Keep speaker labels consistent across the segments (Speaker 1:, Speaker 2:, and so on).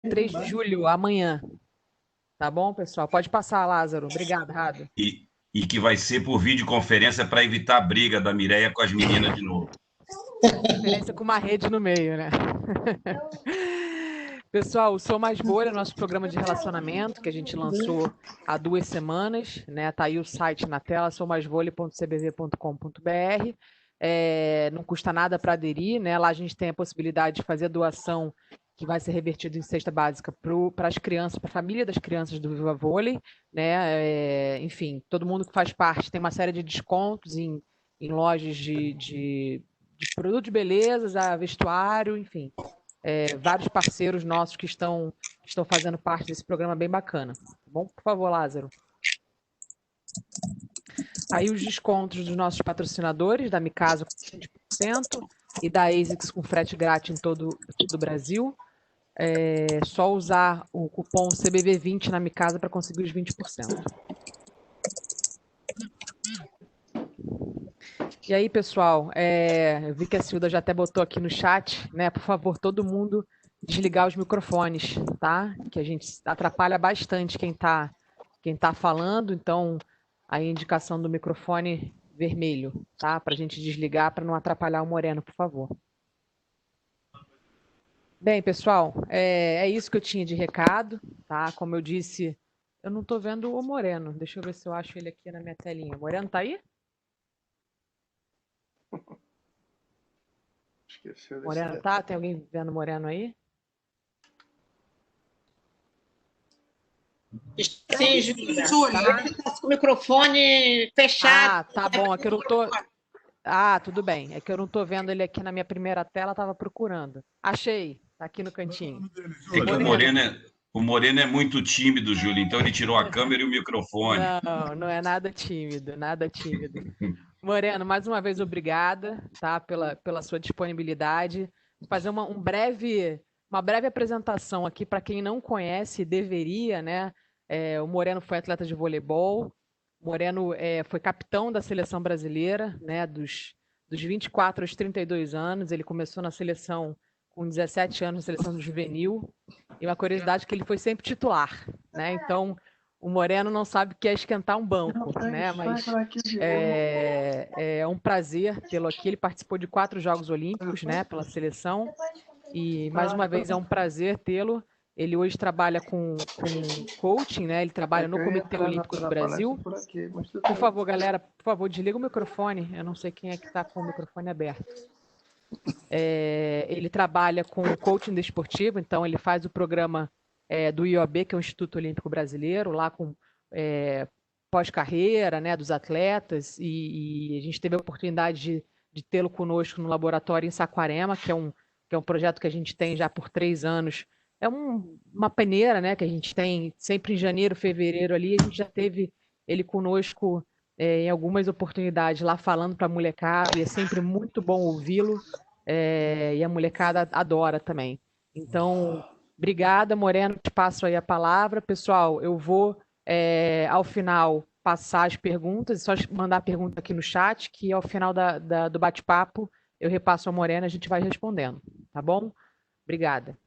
Speaker 1: 3 de julho, amanhã. Tá bom, pessoal? Pode passar, Lázaro. Obrigado, Rado.
Speaker 2: E que vai ser por videoconferência para evitar a briga da Mireia com as meninas de novo.
Speaker 1: Conferência com uma rede no meio, né? Pessoal, o Sou Mais Bolha, nosso programa de relacionamento que a gente lançou há 2 semanas, né? Tá aí o site na tela, soumaisbolha.cbv.com.br. Não custa nada para aderir, né? Lá a gente tem a possibilidade de fazer doação que vai ser revertido em cesta básica para as crianças, para a família das crianças do Viva Vôlei, né? Enfim, todo mundo que faz parte tem uma série de descontos em lojas de produto de beleza, a vestuário, enfim, vários parceiros nossos que estão fazendo parte desse programa bem bacana. Tá bom? Por favor, Lázaro. Aí os descontos dos nossos patrocinadores, da Micasa com 20% e da ASICS com frete grátis em todo o Brasil. É só usar o cupom CBV20 na Micasa para conseguir os 20%. E aí, pessoal, eu vi que a Silda já até botou aqui no chat, né? Por favor, todo mundo desligar os microfones, tá? Que a gente atrapalha bastante quem tá falando, então a indicação do microfone vermelho, tá? Para a gente desligar para não atrapalhar o Moreno, por favor. Bem, pessoal, é isso que eu tinha de recado, tá? Como eu disse, eu não estou vendo o Moreno. Deixa eu ver se eu acho ele aqui na minha telinha. O Moreno tá aí?
Speaker 3: Esqueceu desse
Speaker 1: Moreno
Speaker 3: detalhe.
Speaker 1: tá? Tem alguém vendo o Moreno aí?
Speaker 4: Sim, Júlia. Ele está com o microfone fechado.
Speaker 1: Ah, tá bom. É que eu não tô. Ah, tudo bem. É que eu não tô vendo ele aqui na minha primeira tela, tava procurando. Achei. Tá aqui no cantinho.
Speaker 2: É que
Speaker 1: Moreno.
Speaker 2: O Moreno é muito tímido, Júlio, então ele tirou a câmera e o microfone.
Speaker 1: Não, não é nada tímido, nada tímido. Moreno, mais uma vez obrigada, tá, pela sua disponibilidade. Vou fazer uma breve apresentação aqui para quem não conhece, deveria, né? O Moreno foi atleta de voleibol. O Moreno foi capitão da seleção brasileira, né? Dos 24 aos 32 anos. Ele começou na seleção com 17 anos, na seleção do juvenil. E uma curiosidade é que ele foi sempre titular, né? Então, o Moreno não sabe o que é esquentar um banco, né? Mas é um prazer tê-lo aqui. Ele participou de 4 Jogos Olímpicos, né, pela seleção. E, mais uma vez, é um prazer tê-lo. Ele hoje trabalha com coaching, né? Ele trabalha no Comitê Olímpico do Brasil. Por favor, galera, por favor, desliga o microfone. Eu não sei quem é que está com o microfone aberto. Ele trabalha com coaching desportivo, então ele faz o programa do IOB, que é o Instituto Olímpico Brasileiro, lá com pós-carreira, né, dos atletas, e a gente teve a oportunidade de tê-lo conosco no laboratório em Saquarema, que é um projeto que a gente tem já por 3 anos. É uma peneira, né, que a gente tem sempre em janeiro, fevereiro ali, a gente já teve ele conosco em algumas oportunidades lá falando para a molecada, e é sempre muito bom ouvi-lo, e a molecada adora também. Então, obrigada, Moreno, te passo aí a palavra. Pessoal, eu vou, ao final, passar as perguntas, só mandar a pergunta aqui no chat, que ao final do bate-papo eu repasso a Morena e a gente vai respondendo, tá bom? Obrigada.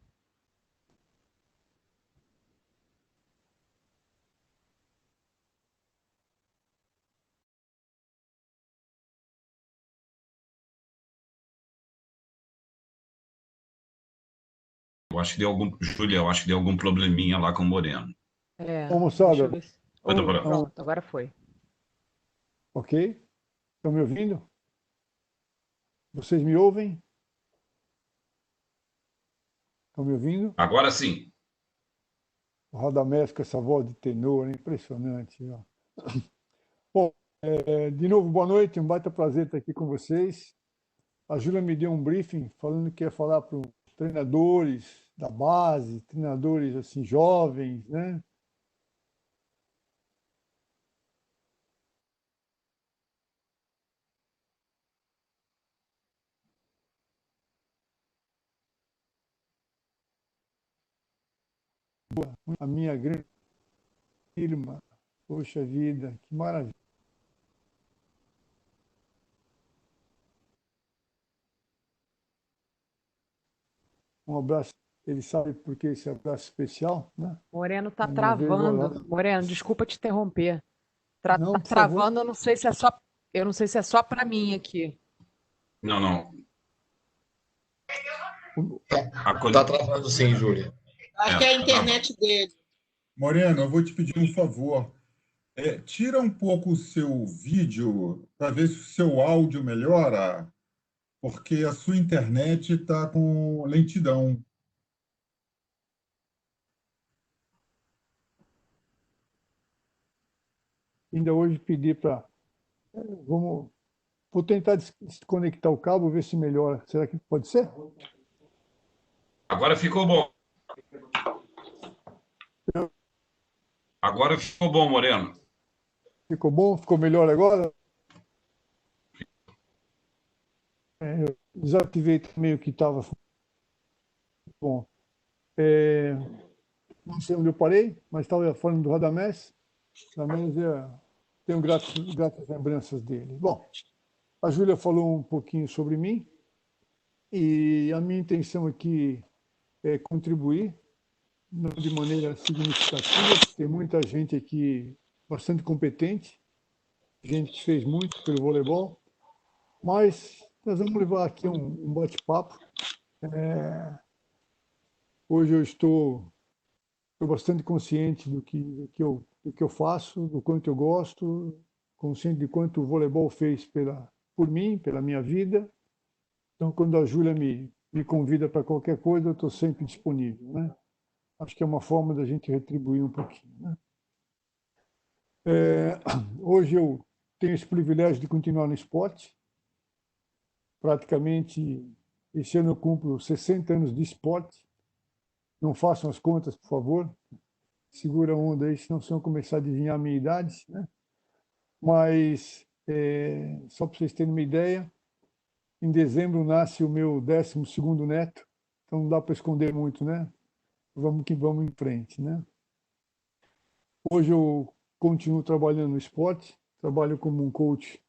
Speaker 2: Júlia, eu acho que deu algum probleminha lá com o Moreno.
Speaker 3: Ô,
Speaker 1: Deixa eu
Speaker 3: moçada,
Speaker 1: ver se...
Speaker 2: Pode
Speaker 1: Oh,
Speaker 2: falar.
Speaker 1: pronto, agora foi.
Speaker 3: ok? Estão me ouvindo? Vocês me ouvem? Estão me ouvindo?
Speaker 2: Agora sim.
Speaker 3: O Radamés com essa voz de tenor, impressionante. Ó. Bom, de novo, boa noite, um baita prazer estar aqui com vocês. A Júlia me deu um briefing falando que ia falar para os treinadores da base, treinadores assim jovens, né? A minha grande irmã. Poxa vida, que maravilha. Um abraço ele sabe por que esse abraço especial, né?
Speaker 1: Moreno tá
Speaker 3: Mais uma vez, olá.
Speaker 1: travando. Moreno, desculpa te interromper. Tá
Speaker 3: Não, por favor.
Speaker 1: travando, eu não sei se é só para mim aqui.
Speaker 2: Não, não.
Speaker 5: Tá travando sim, Júlia.
Speaker 4: Acho que é a internet dele.
Speaker 6: Moreno, eu vou te pedir um favor. Tira um pouco o seu vídeo para ver se o seu áudio melhora, porque a sua internet está com lentidão.
Speaker 3: Ainda hoje pedi para. Vou tentar desconectar o cabo, ver se melhora. Será que pode ser?
Speaker 2: Agora ficou bom. Agora ficou bom, Moreno.
Speaker 3: Ficou bom? Ficou melhor agora? Eu desativei também o que estava. Bom. Não sei onde eu parei, mas estava falando do Radamés. Radamés tenho gratas lembranças dele. Bom, a Júlia falou um pouquinho sobre mim e a minha intenção aqui é contribuir, não de maneira significativa, porque tem muita gente aqui bastante competente, gente que fez muito pelo voleibol, mas nós vamos levar aqui um bate-papo. Hoje eu estou bastante consciente do que eu faço, do quanto eu gosto, consciente de quanto o voleibol fez por mim, pela minha vida. Então, quando a Júlia me convida para qualquer coisa, eu estou sempre disponível, né? Acho que é uma forma da gente retribuir um pouquinho, né? Hoje eu tenho esse privilégio de continuar no esporte. Praticamente, esse ano eu cumpro 60 anos de esporte. Não façam as contas, por favor. Segura a onda aí, senão vocês vão começar a adivinhar a minha idade, né? Mas, só para vocês terem uma ideia, em dezembro nasce o meu 12º neto, então não dá para esconder muito, né? Vamos que vamos em frente, né? Hoje eu continuo trabalhando no esporte, trabalho como um coach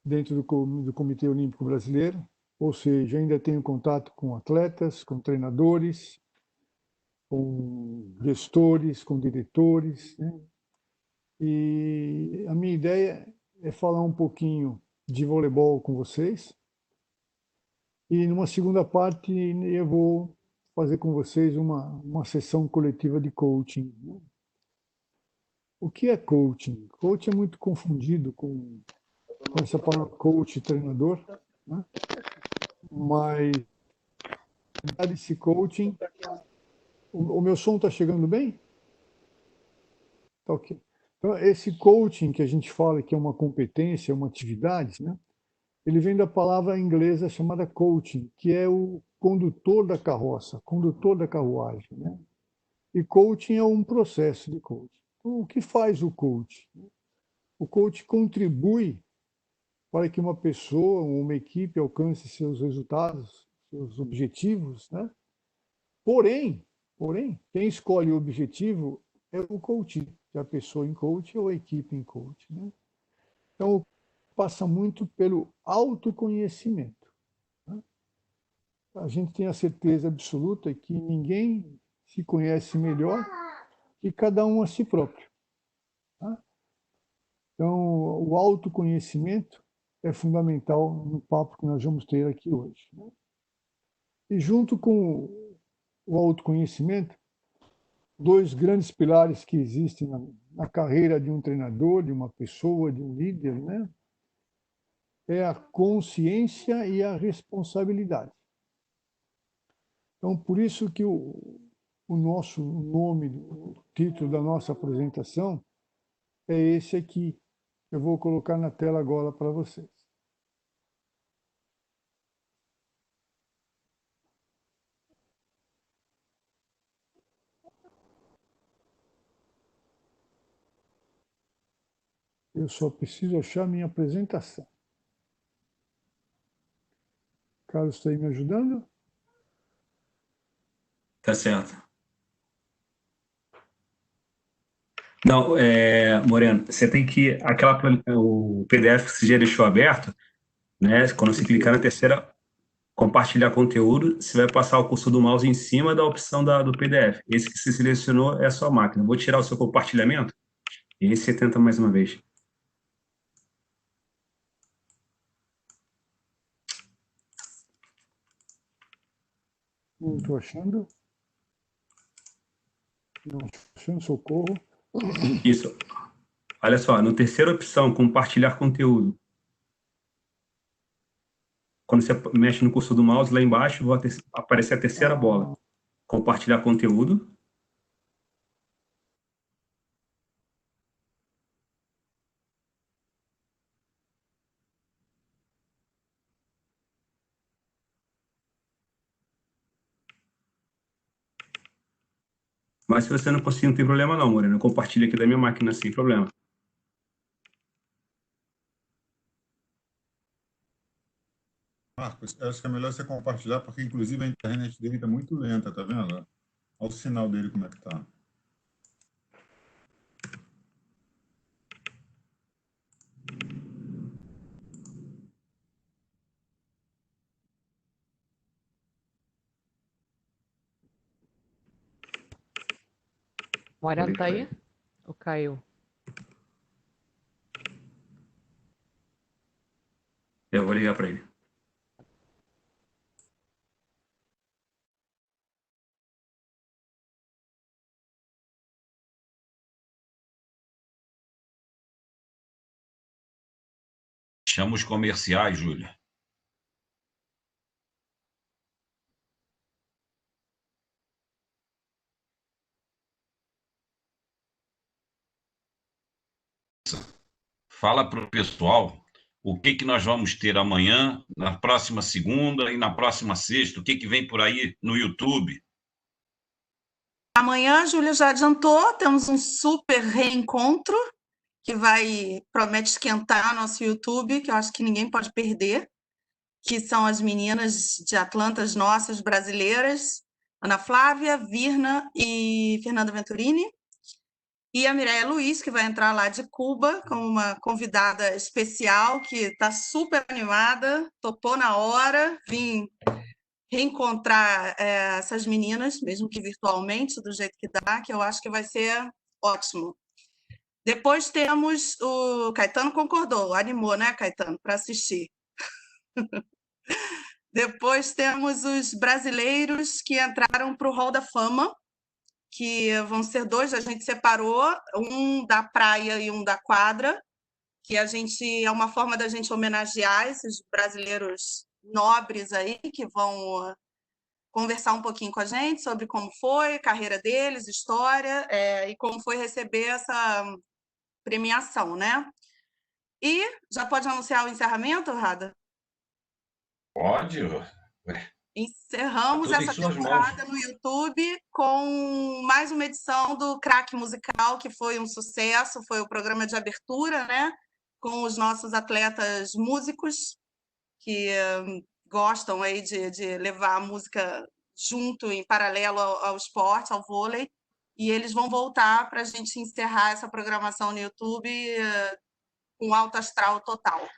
Speaker 3: dentro do Comitê Olímpico Brasileiro, ou seja, ainda tenho contato com atletas, com treinadores, com gestores, com diretores, né? E a minha ideia é falar um pouquinho de voleibol com vocês. E numa segunda parte eu vou fazer com vocês uma sessão coletiva de coaching, né? O que é coaching? Coaching é muito confundido com essa palavra coach, treinador, né? Mas esse coaching... O meu som está chegando bem? Tá ok. Então, esse coaching que a gente fala que é uma competência, uma atividade, né? Ele vem da palavra inglesa chamada coaching, que é o condutor da carroça, condutor da carruagem, né? E coaching é um processo de coaching. Então, o que faz o coach? O coach contribui para que uma pessoa ou uma equipe alcance seus resultados, seus objetivos, né? Porém, quem escolhe o objetivo é o coach, é a pessoa em coach ou a equipe em coach, né? Então, passa muito pelo autoconhecimento, né? A gente tem a certeza absoluta que ninguém se conhece melhor que cada um a si próprio, né? Então, o autoconhecimento é fundamental no papo que nós vamos ter aqui hoje, né? E junto com o autoconhecimento, dois grandes pilares que existem na carreira de um treinador, de uma pessoa, de um líder, né? É a consciência e a responsabilidade. Então, por isso que o nosso nome, o título da nossa apresentação é esse aqui. Eu vou colocar na tela agora para vocês. Eu só preciso achar minha apresentação. Carlos está aí me ajudando?
Speaker 7: Tá certo. Não, Moreno, você tem que... o PDF que você já deixou aberto, né? Quando você clicar na terceira... compartilhar conteúdo, você vai passar o cursor do mouse em cima da opção do PDF. Esse que você selecionou é a sua máquina. Vou tirar o seu compartilhamento e aí você tenta mais uma vez.
Speaker 3: Não estou achando. Não estou achando, socorro.
Speaker 7: Isso. Olha só, na terceira opção, compartilhar conteúdo. Quando você mexe no cursor do mouse, lá embaixo vai aparecer a terceira bola. Compartilhar conteúdo. Mas se você não conseguir, não tem problema não, Moreno. Eu compartilho aqui da minha máquina sem problema.
Speaker 6: Marcos, eu acho que é melhor você compartilhar, porque inclusive a internet dele está muito lenta, tá vendo? Olha o sinal dele como é que tá.
Speaker 1: Moreno tá aí? Ou caiu?
Speaker 7: Eu vou ligar para ele.
Speaker 2: Chama os comerciais, Júlia. Fala para o pessoal o que nós vamos ter amanhã, na próxima segunda e na próxima sexta, o que vem por aí no YouTube.
Speaker 8: Amanhã, a Júlia já adiantou, temos um super reencontro que promete esquentar nosso YouTube, que eu acho que ninguém pode perder, que são as meninas de Atlantas nossas brasileiras, Ana Flávia, Virna e Fernanda Venturini, e a Mireia Luiz, que vai entrar lá de Cuba como uma convidada especial, que está super animada, topou na hora, vim reencontrar essas meninas, mesmo que virtualmente, do jeito que dá, que eu acho que vai ser ótimo. Depois temos o Caetano concordou, animou, né, Caetano, para assistir. Depois temos os brasileiros que entraram para o Hall da Fama, que vão ser dois, a gente separou, um da praia e um da quadra, que é uma forma da gente homenagear esses brasileiros nobres aí, que vão conversar um pouquinho com a gente sobre como foi a carreira deles, história, e como foi receber essa premiação, né? E já pode anunciar o encerramento, Rada?
Speaker 2: Pode.
Speaker 8: Encerramos essa temporada no YouTube com mais uma edição do Crack Musical, que foi um sucesso, foi o programa de abertura, né? Com os nossos atletas músicos, que gostam aí de levar a música junto, em paralelo ao esporte, ao vôlei, e eles vão voltar para a gente encerrar essa programação no YouTube com alto astral total.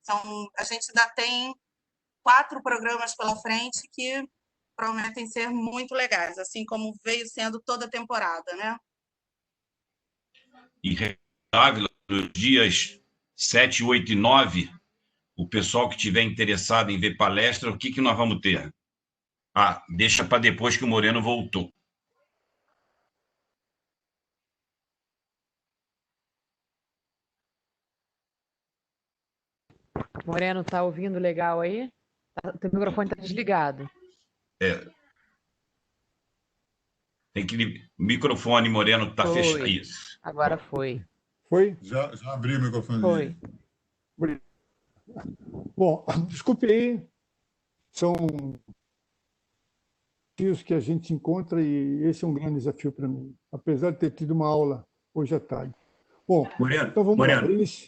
Speaker 8: Então, a gente ainda tem 4 programas pela frente que prometem ser muito legais, assim como veio sendo toda a temporada, né?
Speaker 2: Em Ávila, nos dias 7, 8 e 9, o pessoal que estiver interessado em ver palestra, o que nós vamos ter? Deixa para depois que o Moreno voltou.
Speaker 1: Moreno, tá ouvindo legal aí? O teu microfone tá desligado.
Speaker 2: Tem que... Microfone, Moreno, tá fechado. Isso.
Speaker 1: Agora foi.
Speaker 3: Foi?
Speaker 6: Já abri o microfone
Speaker 1: Foi.
Speaker 6: dele.
Speaker 3: Bom, desculpe aí, são desafios que a gente encontra e esse é um grande desafio para mim, apesar de ter tido uma aula hoje à tarde. Bom,
Speaker 7: Moreno,
Speaker 3: então vamos lá.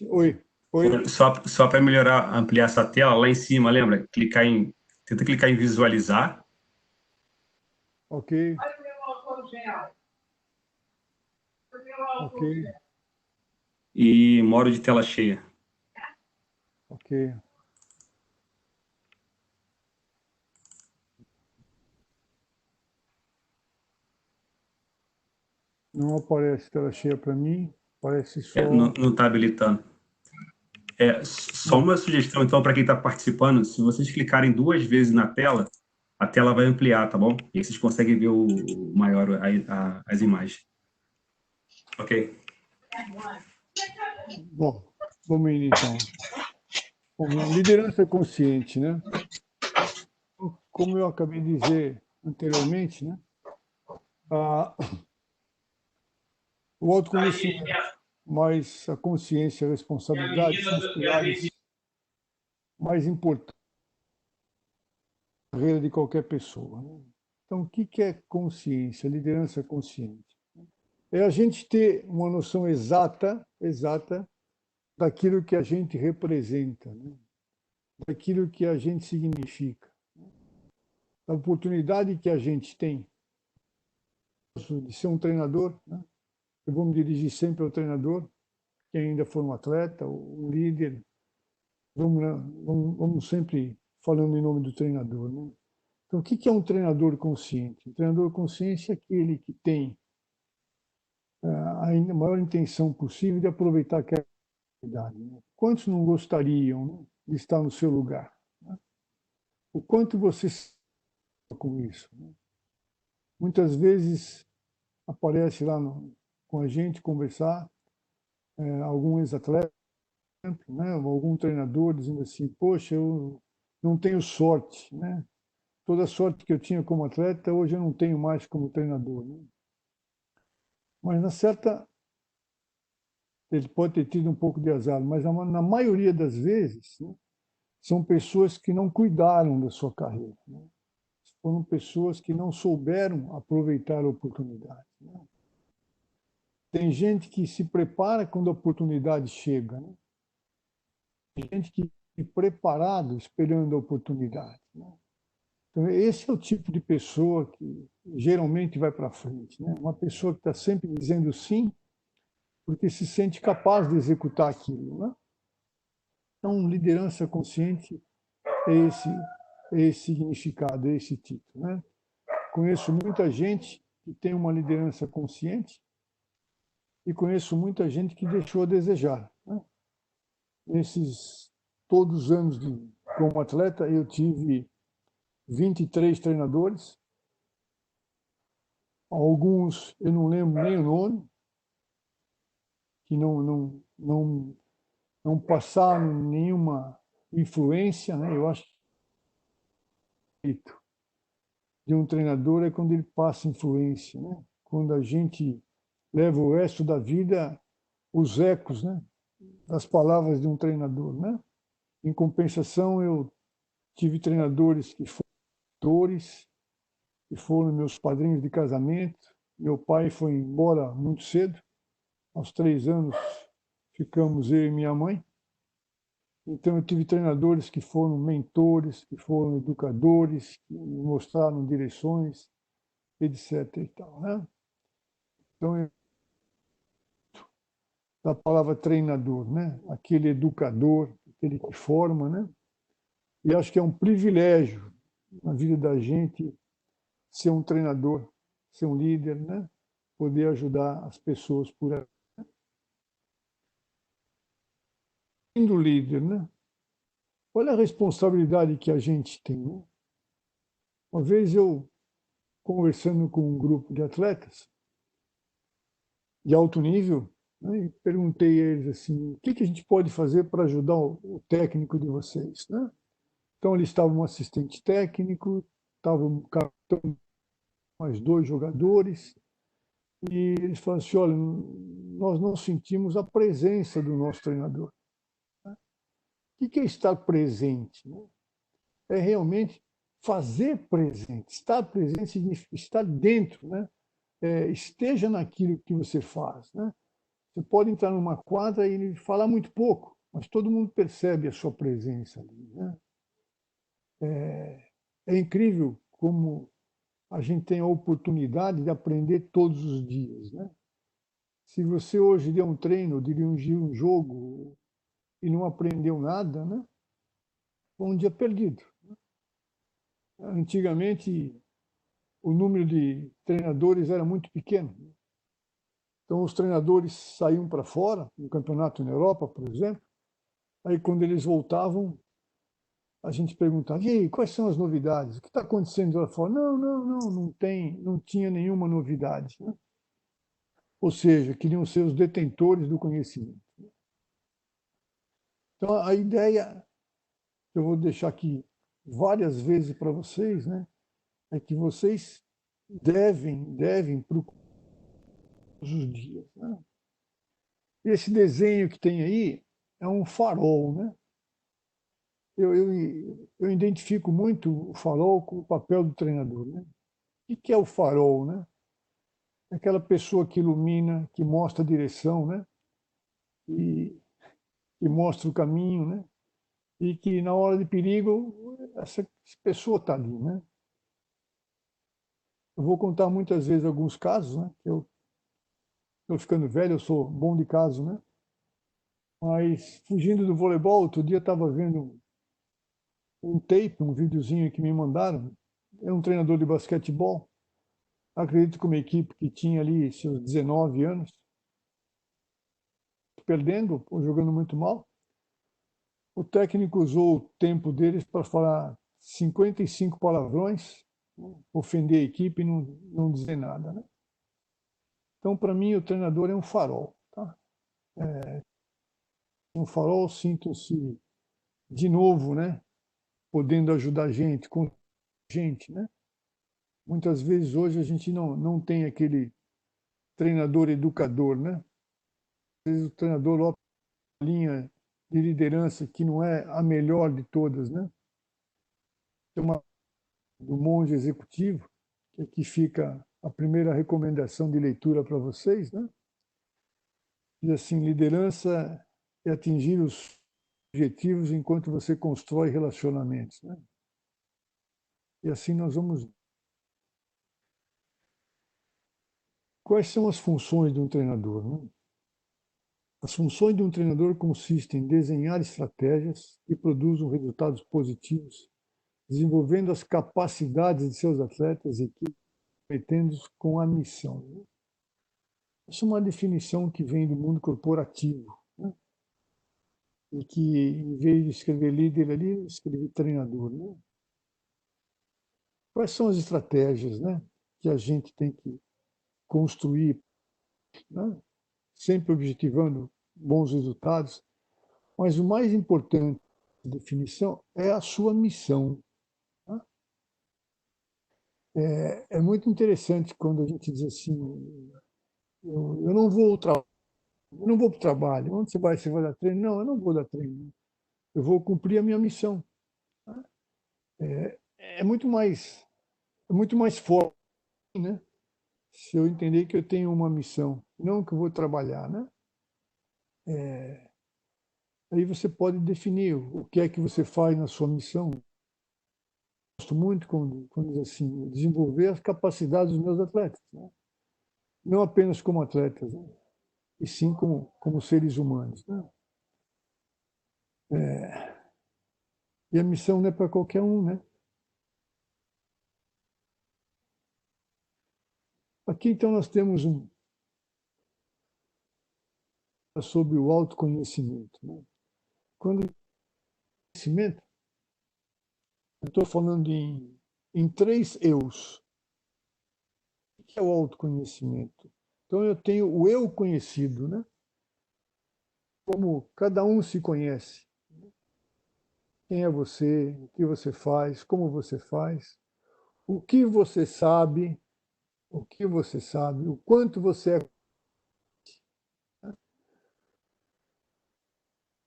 Speaker 3: Oi.
Speaker 7: Só para melhorar, ampliar essa tela, lá em cima, lembra? Tenta clicar em visualizar.
Speaker 3: Ok. Ok.
Speaker 7: E modo de tela cheia.
Speaker 3: Ok. Não aparece tela cheia para mim, parece só...
Speaker 7: Não está habilitando. Só uma sugestão, então, para quem está participando, se vocês clicarem 2 vezes na tela, a tela vai ampliar, tá bom? E aí vocês conseguem ver o maior, as imagens. Ok?
Speaker 3: Bom, vamos indo então. Bom, liderança consciente, né? Como eu acabei de dizer anteriormente, né? O autoconhecimento, mais a consciência e a responsabilidade são os pilares mais importantes da carreira de qualquer pessoa, né? Então, o que é consciência, liderança consciente? É a gente ter uma noção exata daquilo que a gente representa, né? Daquilo que a gente significa, da oportunidade que a gente tem de ser um treinador, né? Eu vou me dirigir sempre ao treinador, que ainda for um atleta, um líder. Vamos sempre falando em nome do treinador, né? Então, o que é um treinador consciente? Um treinador consciente é aquele que tem a maior intenção possível de aproveitar aquela oportunidade, né? Quantos não gostariam, né, de estar no seu lugar, né? O quanto você se com isso, né? Muitas vezes aparece lá com a gente conversar algum ex-atleta, né, ou algum treinador dizendo assim: poxa, eu não tenho sorte, né? Toda a sorte que eu tinha como atleta, hoje eu não tenho mais como treinador, né? Mas na certa, ele pode ter tido um pouco de azar, mas na maioria das vezes, né, são pessoas que não cuidaram da sua carreira, né? Foram pessoas que não souberam aproveitar a oportunidade, né? Tem gente que se prepara quando a oportunidade chega, né? Tem gente que é preparado esperando a oportunidade, né? Então, esse é o tipo de pessoa que geralmente vai para frente, né? Uma pessoa que está sempre dizendo sim, porque se sente capaz de executar aquilo, né? Então, liderança consciente é esse significado, é esse título, né? Conheço muita gente que tem uma liderança consciente e conheço muita gente que deixou a desejar, né? Nesses todos os anos como atleta, eu tive 23 treinadores. Alguns eu não lembro nem o nome, que não passaram nenhuma influência, né? Eu acho que de um treinador é quando ele passa influência, né? Quando a gente leva o resto da vida os ecos, né, das palavras de um treinador, né? Em compensação, eu tive treinadores que foram mentores, que foram meus padrinhos de casamento. Meu pai foi embora muito cedo, aos 3 anos ficamos eu e minha mãe. Então eu tive treinadores que foram mentores, que foram educadores, que me mostraram direções, etc. e tal, né? Então, da palavra treinador, né? Aquele educador, aquele que forma, né? E acho que é um privilégio na vida da gente ser um treinador, ser um líder, né? Poder ajudar as pessoas por aí. Sendo líder, né? Olha a responsabilidade que a gente tem, né? Uma vez eu, conversando com um grupo de atletas de alto nível, né, e perguntei a eles assim: o que a gente pode fazer para ajudar o técnico de vocês, né? Então, eles estavam um assistente técnico, estavam um capitão, mais 2 jogadores, e eles falaram assim: olha, nós não sentimos a presença do nosso treinador. O que é estar presente? É realmente fazer presente. Estar presente significa estar dentro, né? Esteja naquilo que você faz, né? Você pode entrar numa quadra e falar muito pouco, mas todo mundo percebe a sua presença ali, né? É incrível como a gente tem a oportunidade de aprender todos os dias, né? Se você hoje der um treino, dirigir um jogo e não aprendeu nada, né? Foi um dia perdido. Antigamente, o número de treinadores era muito pequeno. Então, os treinadores saíam para fora, no campeonato na Europa, por exemplo. Aí, quando eles voltavam, a gente perguntava: e aí, quais são as novidades? O que está acontecendo lá fora? Não tinha nenhuma novidade, né? Ou seja, queriam ser os detentores do conhecimento. Então, a ideia, eu vou deixar aqui várias vezes para vocês, né, é que vocês devem procurar todos os dias, né? Esse desenho que tem aí é um farol, né? Eu identifico muito o farol com o papel do treinador, né? O que é o farol, né? É aquela pessoa que ilumina, que mostra a direção, né? E que mostra o caminho, né? E que na hora de perigo essa pessoa está ali, né? Eu vou contar muitas vezes alguns casos, né? Eu estou ficando velho, eu sou bom de caso, né? Mas fugindo do voleibol, outro dia estava vendo um tape, um videozinho que me mandaram. É um treinador de basquetebol, acredito que uma equipe que tinha ali seus 19 anos, perdendo ou jogando muito mal. O técnico usou o tempo deles para falar 55 palavrões, ofender a equipe e não dizer nada, né? Então, para mim, o treinador é um farol, tá? Um farol, sinto-se de novo, né? Podendo ajudar a gente, com gente, né? Muitas vezes hoje a gente não tem aquele treinador educador, né? Às vezes o treinador opta por uma linha de liderança que não é a melhor de todas, né? Tem uma do monge executivo, que aqui fica a primeira recomendação de leitura para vocês, né? Diz assim: liderança é atingir os objetivos enquanto você constrói relacionamentos, né? E assim nós vamos. Quais são as funções de um treinador, né? As funções de um treinador consistem em desenhar estratégias que produzam resultados positivos, desenvolvendo as capacidades de seus atletas e comprometendo-os com a missão, né? Essa é uma definição que vem do mundo corporativo, né? E que, em vez de escrever líder ali, escrevi treinador, né? Quais são as estratégias, né, que a gente tem que construir, né? Sempre objetivando bons resultados, mas o mais importante da definição é a sua missão, né? É muito interessante quando a gente diz assim: eu não vou eu não vou para o trabalho. Onde você vai? Você vai dar treino? Não, eu não vou dar treino. Eu vou cumprir a minha missão. É muito mais forte, né? Se eu entender que eu tenho uma missão, não que eu vou trabalhar, né? Aí você pode definir o que é que você faz na sua missão. Gosto muito quando diz assim: desenvolver as capacidades dos meus atletas, né? Não apenas como atletas, né? E sim como seres humanos, né? E a missão não é para qualquer um, né? Aqui então nós temos sobre o autoconhecimento, né? Quando conhecimento, eu estou falando em três eus. O que é o autoconhecimento? Então eu tenho o eu conhecido, né? Como cada um se conhece. Quem é você? O que você faz? Como você faz? O que você sabe? O que você sabe? O quanto você é.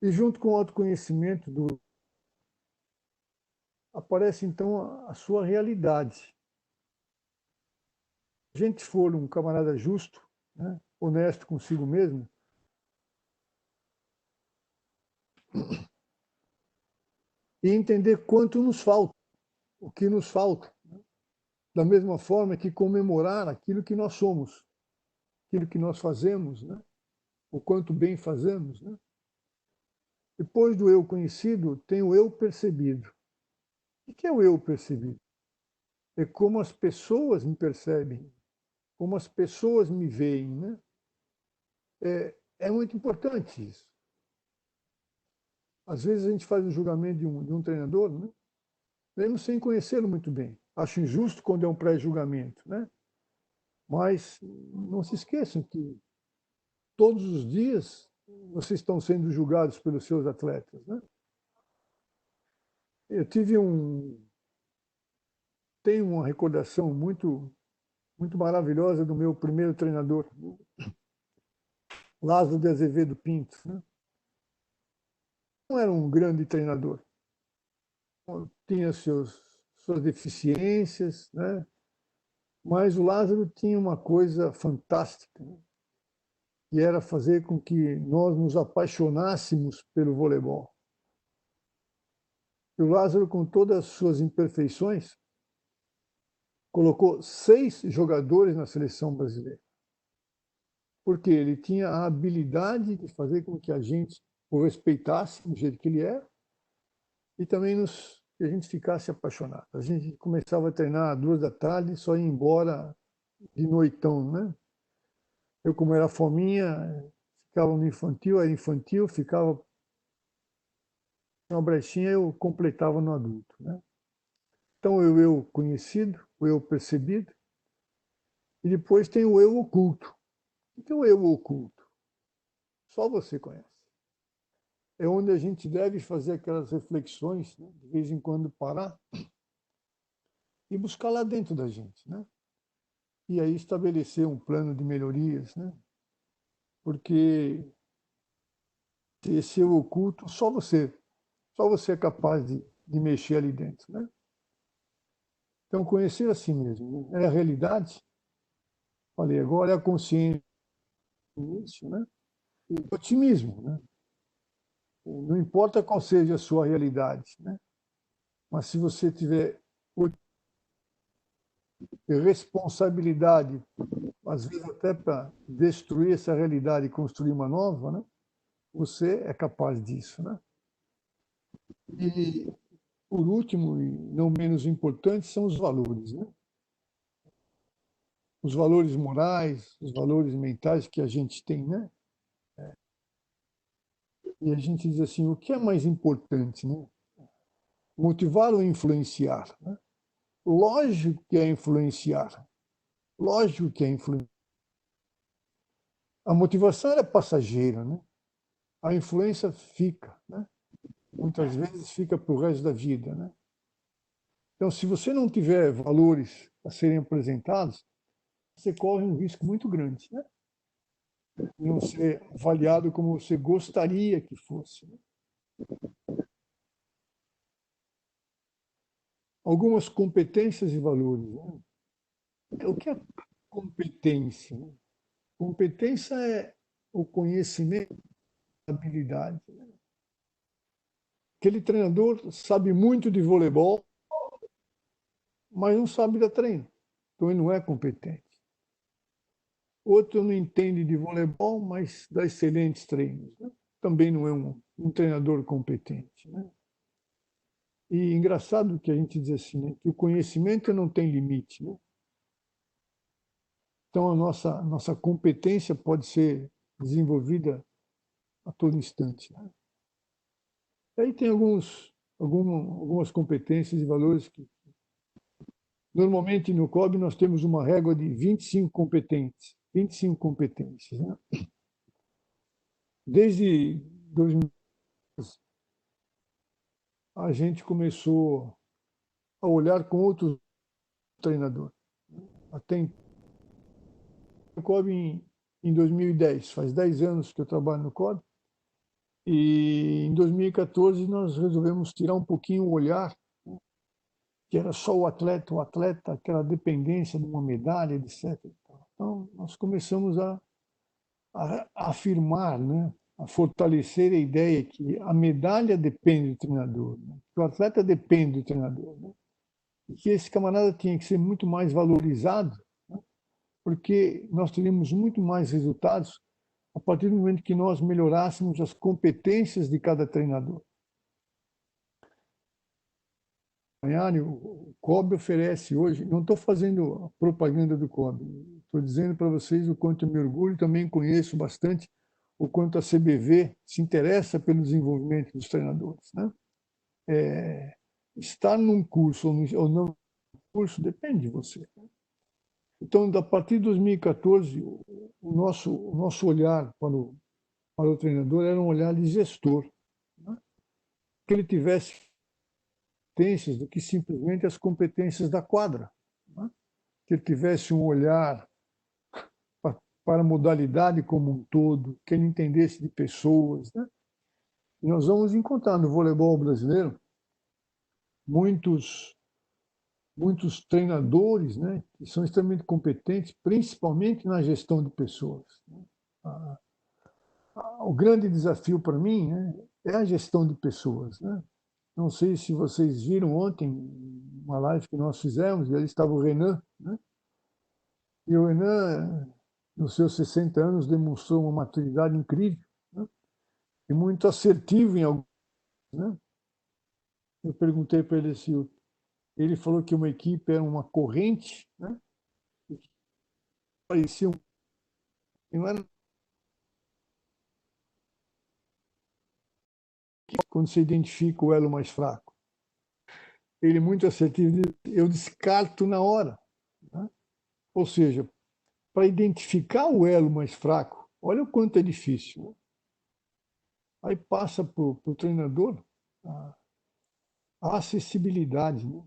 Speaker 3: E junto com o autoconhecimento aparece então a sua realidade. Se a gente for um camarada justo, né, honesto consigo mesmo, e entender quanto nos falta, o que nos falta, né? Da mesma forma que comemorar aquilo que nós somos, aquilo que nós fazemos, né? O quanto bem fazemos, né? Depois do eu conhecido, tem o eu percebido. O que é o eu percebido? É como as pessoas me percebem, como as pessoas me veem, né? é muito importante isso. Às vezes a gente faz o julgamento de um treinador, né? Mesmo sem conhecê-lo muito bem. Acho injusto quando é um pré-julgamento, né? Mas não se esqueçam que todos os dias vocês estão sendo julgados pelos seus atletas, né? Eu tenho uma recordação muito maravilhosa do meu primeiro treinador, Lázaro de Azevedo Pinto, né? Não era um grande treinador, tinha suas deficiências, né? Mas o Lázaro tinha uma coisa fantástica, né? Que era fazer com que nós nos apaixonássemos pelo voleibol. E o Lázaro, com todas as suas imperfeições, colocou 6 jogadores na seleção brasileira. Porque ele tinha a habilidade de fazer com que a gente o respeitasse do jeito que ele é e também que a gente ficasse apaixonado. A gente começava a treinar às 2 da tarde e só ia embora de noitão, né? Eu, como era fominha, ficava no infantil, era infantil, ficava uma brechinha, eu completava no adulto, né? Então, o eu conhecido, o eu percebido, e depois tem o eu oculto. O que é o eu oculto? Só você conhece. É onde a gente deve fazer aquelas reflexões, né? De vez em quando parar e buscar lá dentro da gente, né? E aí estabelecer um plano de melhorias, né? Porque esse eu oculto, só você é capaz de mexer ali dentro, né? Então, conhecer a si mesmo, né? É a realidade. Falei agora, é a consciência, né? E o otimismo, né? Não importa qual seja a sua realidade, né? Mas se você tiver responsabilidade, às vezes até para destruir essa realidade e construir uma nova, né? Você é capaz disso, né? E, por último, e não menos importante, são os valores, né? Os valores morais, os valores mentais que a gente tem, né? E a gente diz assim, o que é mais importante, né? Motivar ou influenciar, né? Lógico que é influenciar. Lógico que é influenciar. A motivação é passageira, né? A influência fica, né? Muitas vezes fica para o resto da vida, né? Então, se você não tiver valores a serem apresentados, você corre um risco muito grande, né? De não ser avaliado como você gostaria que fosse, né? Algumas competências e valores, né? O que é competência, né? Competência é o conhecimento, a habilidade, né? Aquele treinador sabe muito de voleibol, mas não sabe dar treino. Então ele não é competente. Outro não entende de voleibol, mas dá excelentes treinos, né? Também não é um treinador competente, né? E engraçado que a gente diz assim, né? Que o conhecimento não tem limite, né? Então a nossa competência pode ser desenvolvida a todo instante, né? E aí tem algumas competências e valores que normalmente no COB nós temos uma régua de 25 competências, né? Desde 2000 a gente começou a olhar com outros treinadores. Até no COB em 2010, faz 10 anos que eu trabalho no COB, e em 2014 nós resolvemos tirar um pouquinho o olhar, né? Que era só o atleta, aquela dependência de uma medalha, etc. Então, nós começamos a afirmar, né? A fortalecer a ideia que a medalha depende do treinador, né? Que o atleta depende do treinador, né? E que esse camarada tinha que ser muito mais valorizado, né? Porque nós teríamos muito mais resultados a partir do momento que nós melhorássemos as competências de cada treinador. O COB oferece hoje, não estou fazendo propaganda do COB, Estou dizendo para vocês o quanto eu me orgulho, também conheço bastante o quanto a CBV se interessa pelo desenvolvimento dos treinadores, né? Estar num curso ou não curso depende de você. Então, a partir de 2014, o nosso olhar para o treinador era um olhar de gestor, né? Que ele tivesse competências do que simplesmente as competências da quadra, né? Que ele tivesse um olhar para a modalidade como um todo, que ele entendesse de pessoas, né? E nós vamos encontrar no voleibol brasileiro muitos treinadores, né, que são extremamente competentes, principalmente na gestão de pessoas. O grande desafio para mim, né, é a gestão de pessoas, né? Não sei se vocês viram ontem uma live que nós fizemos, e ali estava o Renan, né? E o Renan, nos seus 60 anos, demonstrou uma maturidade incrível, né? E muito assertivo em alguns, né? Eu perguntei para ele se ele falou que uma equipe era uma corrente, né? Parecia não era quando você identifica o elo mais fraco. Ele muito assertivo, eu descarto na hora, né? Ou seja, para identificar o elo mais fraco, olha o quanto é difícil, né? Aí passa para o treinador a acessibilidade, né?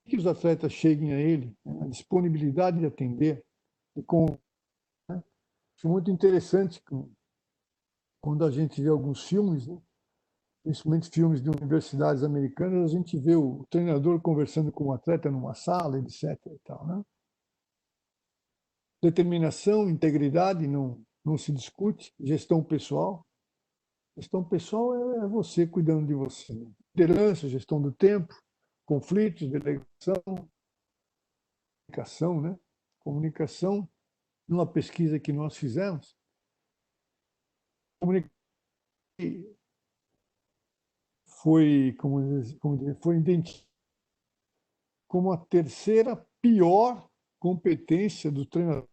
Speaker 3: Que os atletas cheguem a ele, né? A disponibilidade de atender. E né? É muito interessante quando a gente vê alguns filmes, né? Principalmente filmes de universidades americanas, a gente vê o treinador conversando com o atleta numa sala, etc. E tal, né? Determinação, integridade, não se discute. Gestão pessoal. Gestão pessoal é você cuidando de você. Liderança, gestão do tempo, conflitos, delegação, comunicação, né? Comunicação, numa pesquisa que nós fizemos, foi identificado como a terceira pior competência do treinador.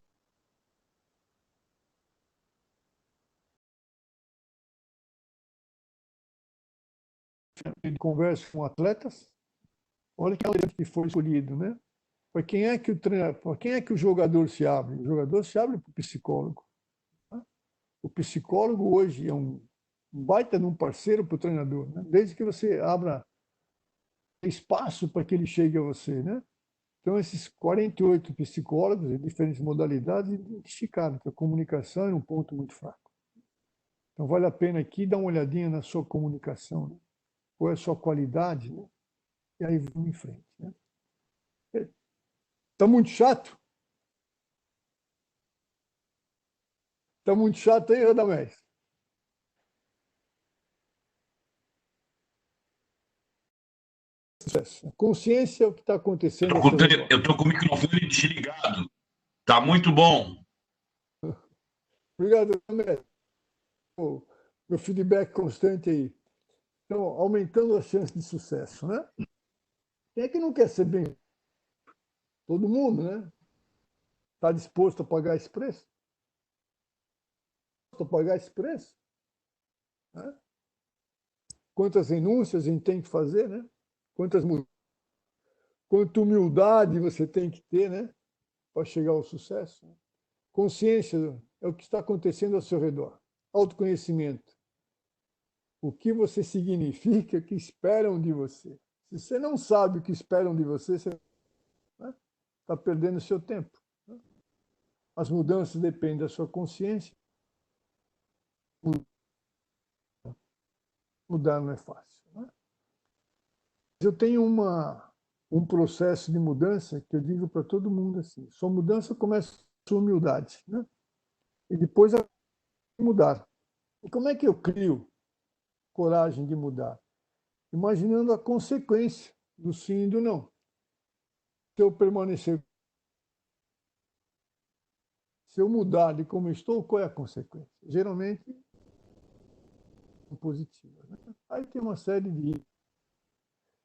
Speaker 3: Ele conversa com atletas, olha que foi escolhido, né? Para quem é que o treinador, para quem é que o jogador se abre? O jogador se abre para o psicólogo, né? O psicólogo hoje é um baita de um parceiro para o treinador, né? Desde que você abra espaço para que ele chegue a você, né? Então, esses 48 psicólogos de diferentes modalidades identificaram que a comunicação é um ponto muito fraco. Então, vale a pena aqui dar uma olhadinha na sua comunicação, né? Qual é a sua qualidade, né? E aí vamos em frente, né? Tá muito chato? Tá muito chato aí, Radamés? Consciência é o que está acontecendo.
Speaker 2: Eu estou com o microfone desligado. Tá muito bom.
Speaker 3: Obrigado, André. Meu feedback constante aí. Então, aumentando as chances de sucesso, né? Quem é que não quer ser bem? Todo mundo, né? Está disposto a pagar esse preço? A pagar esse preço? Né? Quantas renúncias a gente tem que fazer, né? Quanta humildade você tem que ter, né? Para chegar ao sucesso. Consciência é o que está acontecendo ao seu redor. Autoconhecimento. O que você significa, o que esperam de você. Se você não sabe o que esperam de você, você está perdendo seu tempo. As mudanças dependem da sua consciência. Mudar não é fácil, né? Eu tenho um processo de mudança que eu digo para todo mundo assim: sua mudança começa com sua humildade, né? E depois a mudar. E como é que eu crio coragem de mudar? Imaginando a consequência do sim e do não. Se eu permanecer, se eu mudar de como estou, qual é a consequência? Geralmente positiva, né? Aí tem uma série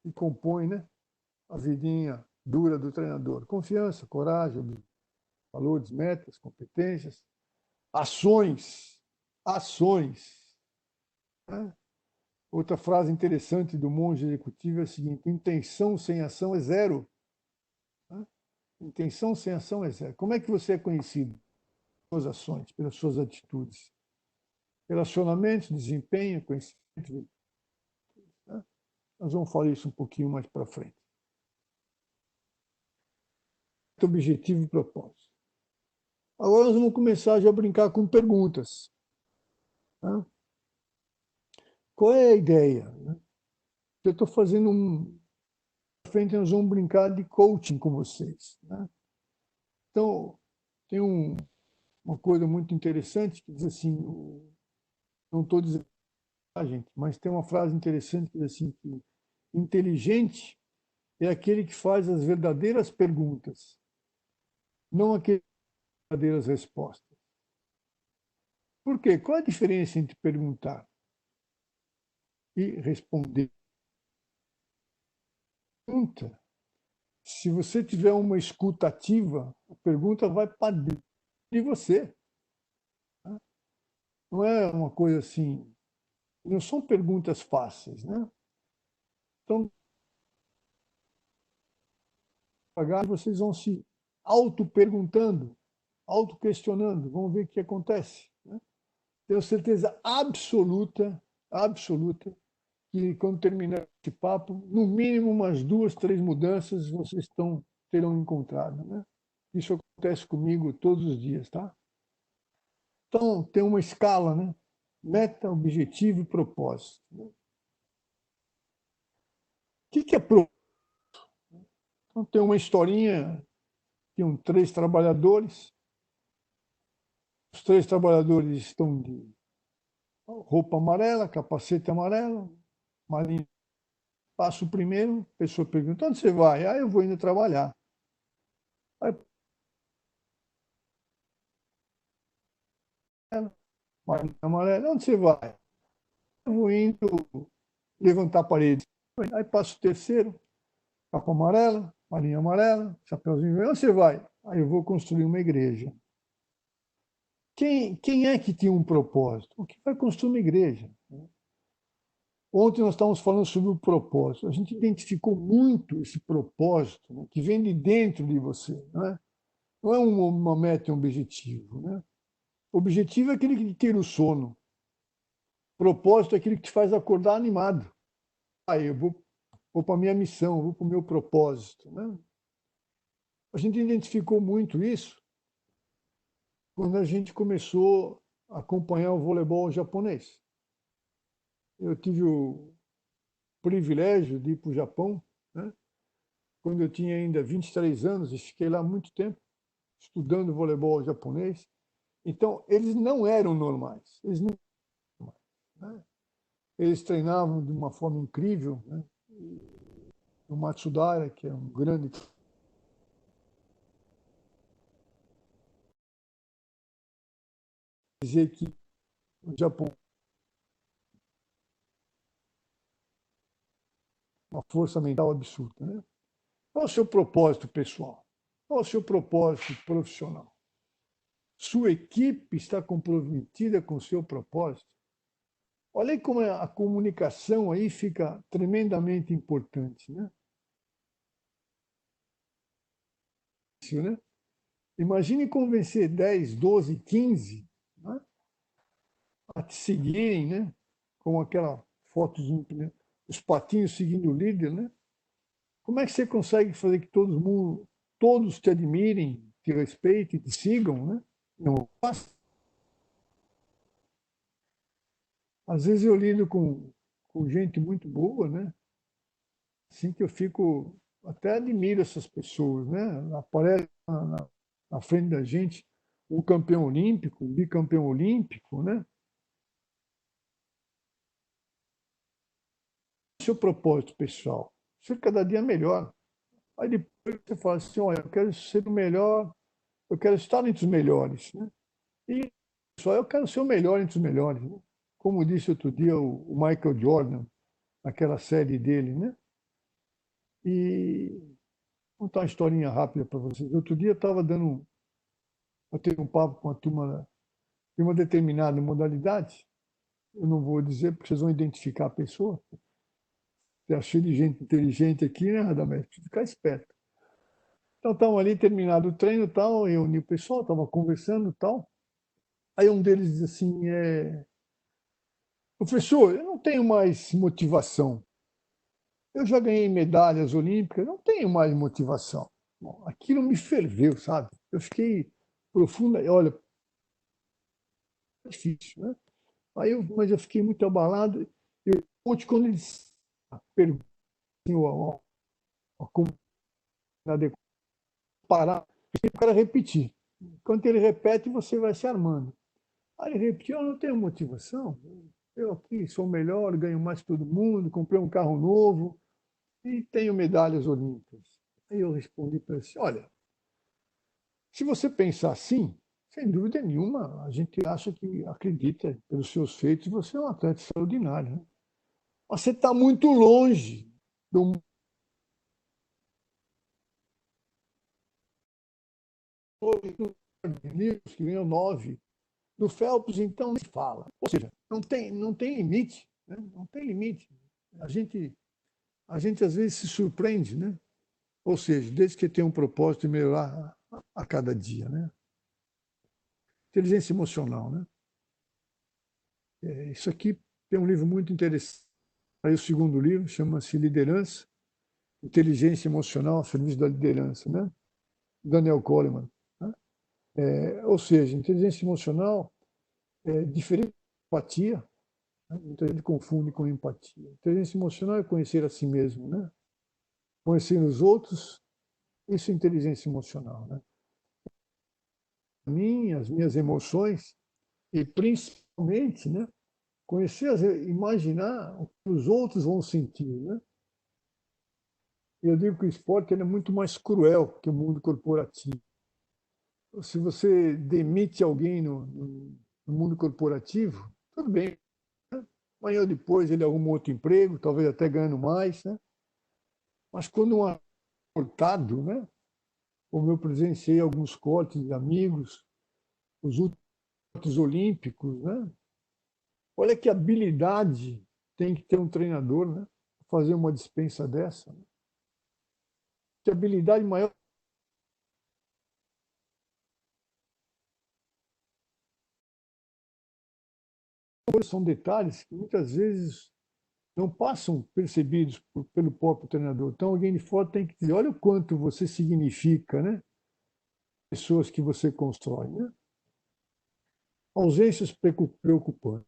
Speaker 3: que compõe, né, a vidinha dura do treinador: confiança, coragem, valores, metas, competências, ações, ações. Né? Outra frase interessante do monge executivo é a seguinte: intenção sem ação é zero. Né? Intenção sem ação é zero. Como é que você é conhecido? Pelas suas ações, pelas suas atitudes. Relacionamentos, desempenho, conhecimento. Né? Nós vamos falar isso um pouquinho mais para frente. Objetivo e propósito. Agora nós vamos começar já a brincar com perguntas. Né? Qual é a ideia? Né? Eu estou fazendo Na frente nós vamos brincar de coaching com vocês. Né? Então, tem uma coisa muito interessante que diz assim, não estou dizendo, gente, mas tem uma frase interessante que diz assim, que inteligente é aquele que faz as verdadeiras perguntas, não aquele que faz as verdadeiras respostas. Por quê? Qual a diferença entre perguntar e responder? Pergunta. Se você tiver uma escuta ativa, a pergunta vai para dentro de você. Não é uma coisa assim, não são perguntas fáceis, né? Então, vocês vão se auto-perguntando, auto-questionando, vão ver o que acontece. Né? Tenho certeza absoluta que quando terminar esse papo, no mínimo umas 2, 3 mudanças vocês terão encontrado. Né? Isso acontece comigo todos os dias, tá? Então, tem uma escala, né? Meta, objetivo e propósito. Né? O que é propósito? Então, tem uma historinha, tinham 3 trabalhadores. Os 3 trabalhadores estão de roupa amarela, capacete amarelo, marinho. Passa o primeiro, a pessoa pergunta: onde você vai? Ah, eu vou indo trabalhar. Aí, marinho amarelo, onde você vai? Eu vou indo levantar a parede. Aí passa o terceiro, capa amarela, marinha amarela, chapeuzinho vermelho. Onde você vai? Aí eu vou construir uma igreja. Quem é que tinha um propósito? O que vai construir uma igreja? Ontem nós estávamos falando sobre o propósito. A gente identificou muito esse propósito, né, que vem de dentro de você. Não é uma meta e um objetivo. Né? O objetivo é aquele que te tira o sono. O propósito é aquele que te faz acordar animado. Aí eu vou para a minha missão, vou para o meu propósito. Né? A gente identificou muito isso quando a gente começou a acompanhar o voleibol japonês. Eu tive o privilégio de ir para o Japão, né? Quando eu tinha ainda 23 anos, e fiquei lá muito tempo, estudando voleibol japonês. Então, eles não eram normais. Né? Eles treinavam de uma forma incrível. Né? O Matsudara, que é um grande... dizer que o Japão uma força mental absurda. Né? Qual é o seu propósito pessoal? Qual é o seu propósito profissional? Sua equipe está comprometida com o seu propósito? Olha aí como a comunicação aí fica tremendamente importante. Né? Né? Imagine convencer 10, 12, 15 né? a te seguirem, né? Com aquela foto, né? Os patinhos seguindo o líder. Né? Como é que você consegue fazer que todos te admirem, te respeitem, te sigam? Né? Não passa. Às vezes eu lido com gente muito boa, né? Assim que eu fico, até admiro essas pessoas, né? Aparece na frente da gente um campeão olímpico, um bicampeão olímpico, né? Seu propósito pessoal, ser cada dia melhor. Aí depois você fala assim, olha, eu quero ser o melhor, eu quero estar entre os melhores, né? E só eu quero ser o melhor entre os melhores, né? Como disse outro dia o Michael Jordan, naquela série dele, né? E vou contar uma historinha rápida para vocês. Outro dia eu estava dando Eu tenho um papo com a turma de uma determinada modalidade, eu não vou dizer porque vocês vão identificar a pessoa. Tem cheio de gente inteligente aqui, né, Radamés? Precisa ficar esperto. Então, estavam ali, terminado o treino e tal, reuni o pessoal, estava conversando e tal. Aí um deles diz assim, professor, eu não tenho mais motivação. Eu já ganhei medalhas olímpicas, não tenho mais motivação. Bom, aquilo me ferveu, sabe? Eu fiquei profunda, olha, é difícil, né? Mas eu fiquei muito abalado. E quando ele perguntou como parar, o cara repetir. Quando ele repete, você vai se armando. Aí ele repetiu, eu não tenho motivação. Eu aqui sou melhor, ganho mais que todo mundo, comprei um carro novo e tenho medalhas olímpicas. Aí eu respondi para ele assim, olha, se você pensar assim, sem dúvida nenhuma, a gente acha que acredita pelos seus feitos, você é um atleta extraordinário. Né? Mas você está muito longe do livros que ganhou 9. Do Phelps, então, nem se fala. Ou seja, não tem limite. Né? Não tem limite. A gente às vezes se surpreende, né? Ou seja, desde que tem um propósito de melhorar a cada dia, né? Inteligência emocional, né? Isso aqui tem um livro muito interessante. Aí o segundo livro chama-se Liderança, Inteligência Emocional a serviço da liderança, né? Daniel Goleman. Né? Ou seja, inteligência emocional é diferente da empatia. Né? Muita gente confunde com empatia. Inteligência emocional é conhecer a si mesmo, né? Conhecer os outros, isso é inteligência emocional, né? As minhas emoções e principalmente, né? Conhecer, imaginar o que os outros vão sentir, né? Eu digo que o esporte é muito mais cruel que o mundo corporativo. Se você demite alguém no mundo corporativo, tudo bem. Né? Amanhã ou depois ele arruma outro emprego, talvez até ganhando mais, né? Mas quando um é cortado, né? Como eu presenciei alguns cortes de amigos, os últimos olímpicos, né? Olha que habilidade tem que ter um treinador, né? Fazer uma dispensa dessa. Né? Que habilidade maior. São detalhes que muitas vezes não passam percebidos pelo próprio treinador. Então, alguém de fora tem que dizer: olha o quanto você significa, né? Pessoas que você constrói. Né? Ausências preocupantes.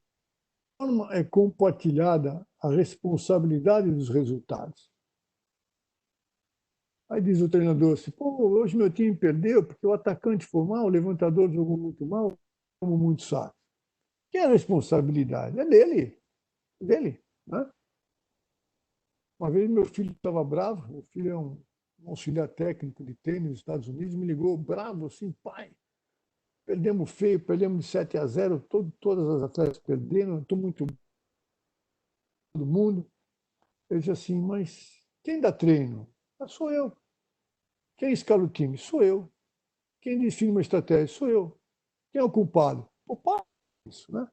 Speaker 3: É compartilhada a responsabilidade dos resultados. Aí diz o treinador assim: pô, hoje meu time perdeu porque o atacante foi mal, o levantador jogou muito mal, como muito saco. Quem é a responsabilidade? É dele. É dele. Né? Uma vez meu filho estava bravo, meu filho é um auxiliar técnico de tênis nos Estados Unidos, me ligou bravo assim, pai, perdemos feio, perdemos de 7-0, todas as atletas perderam, estou muito todo mundo. Ele disse assim, mas quem dá treino? Ah, sou eu. Quem escala o time? Sou eu. Quem define uma estratégia? Sou eu. Quem é o culpado? O pai. Isso, né?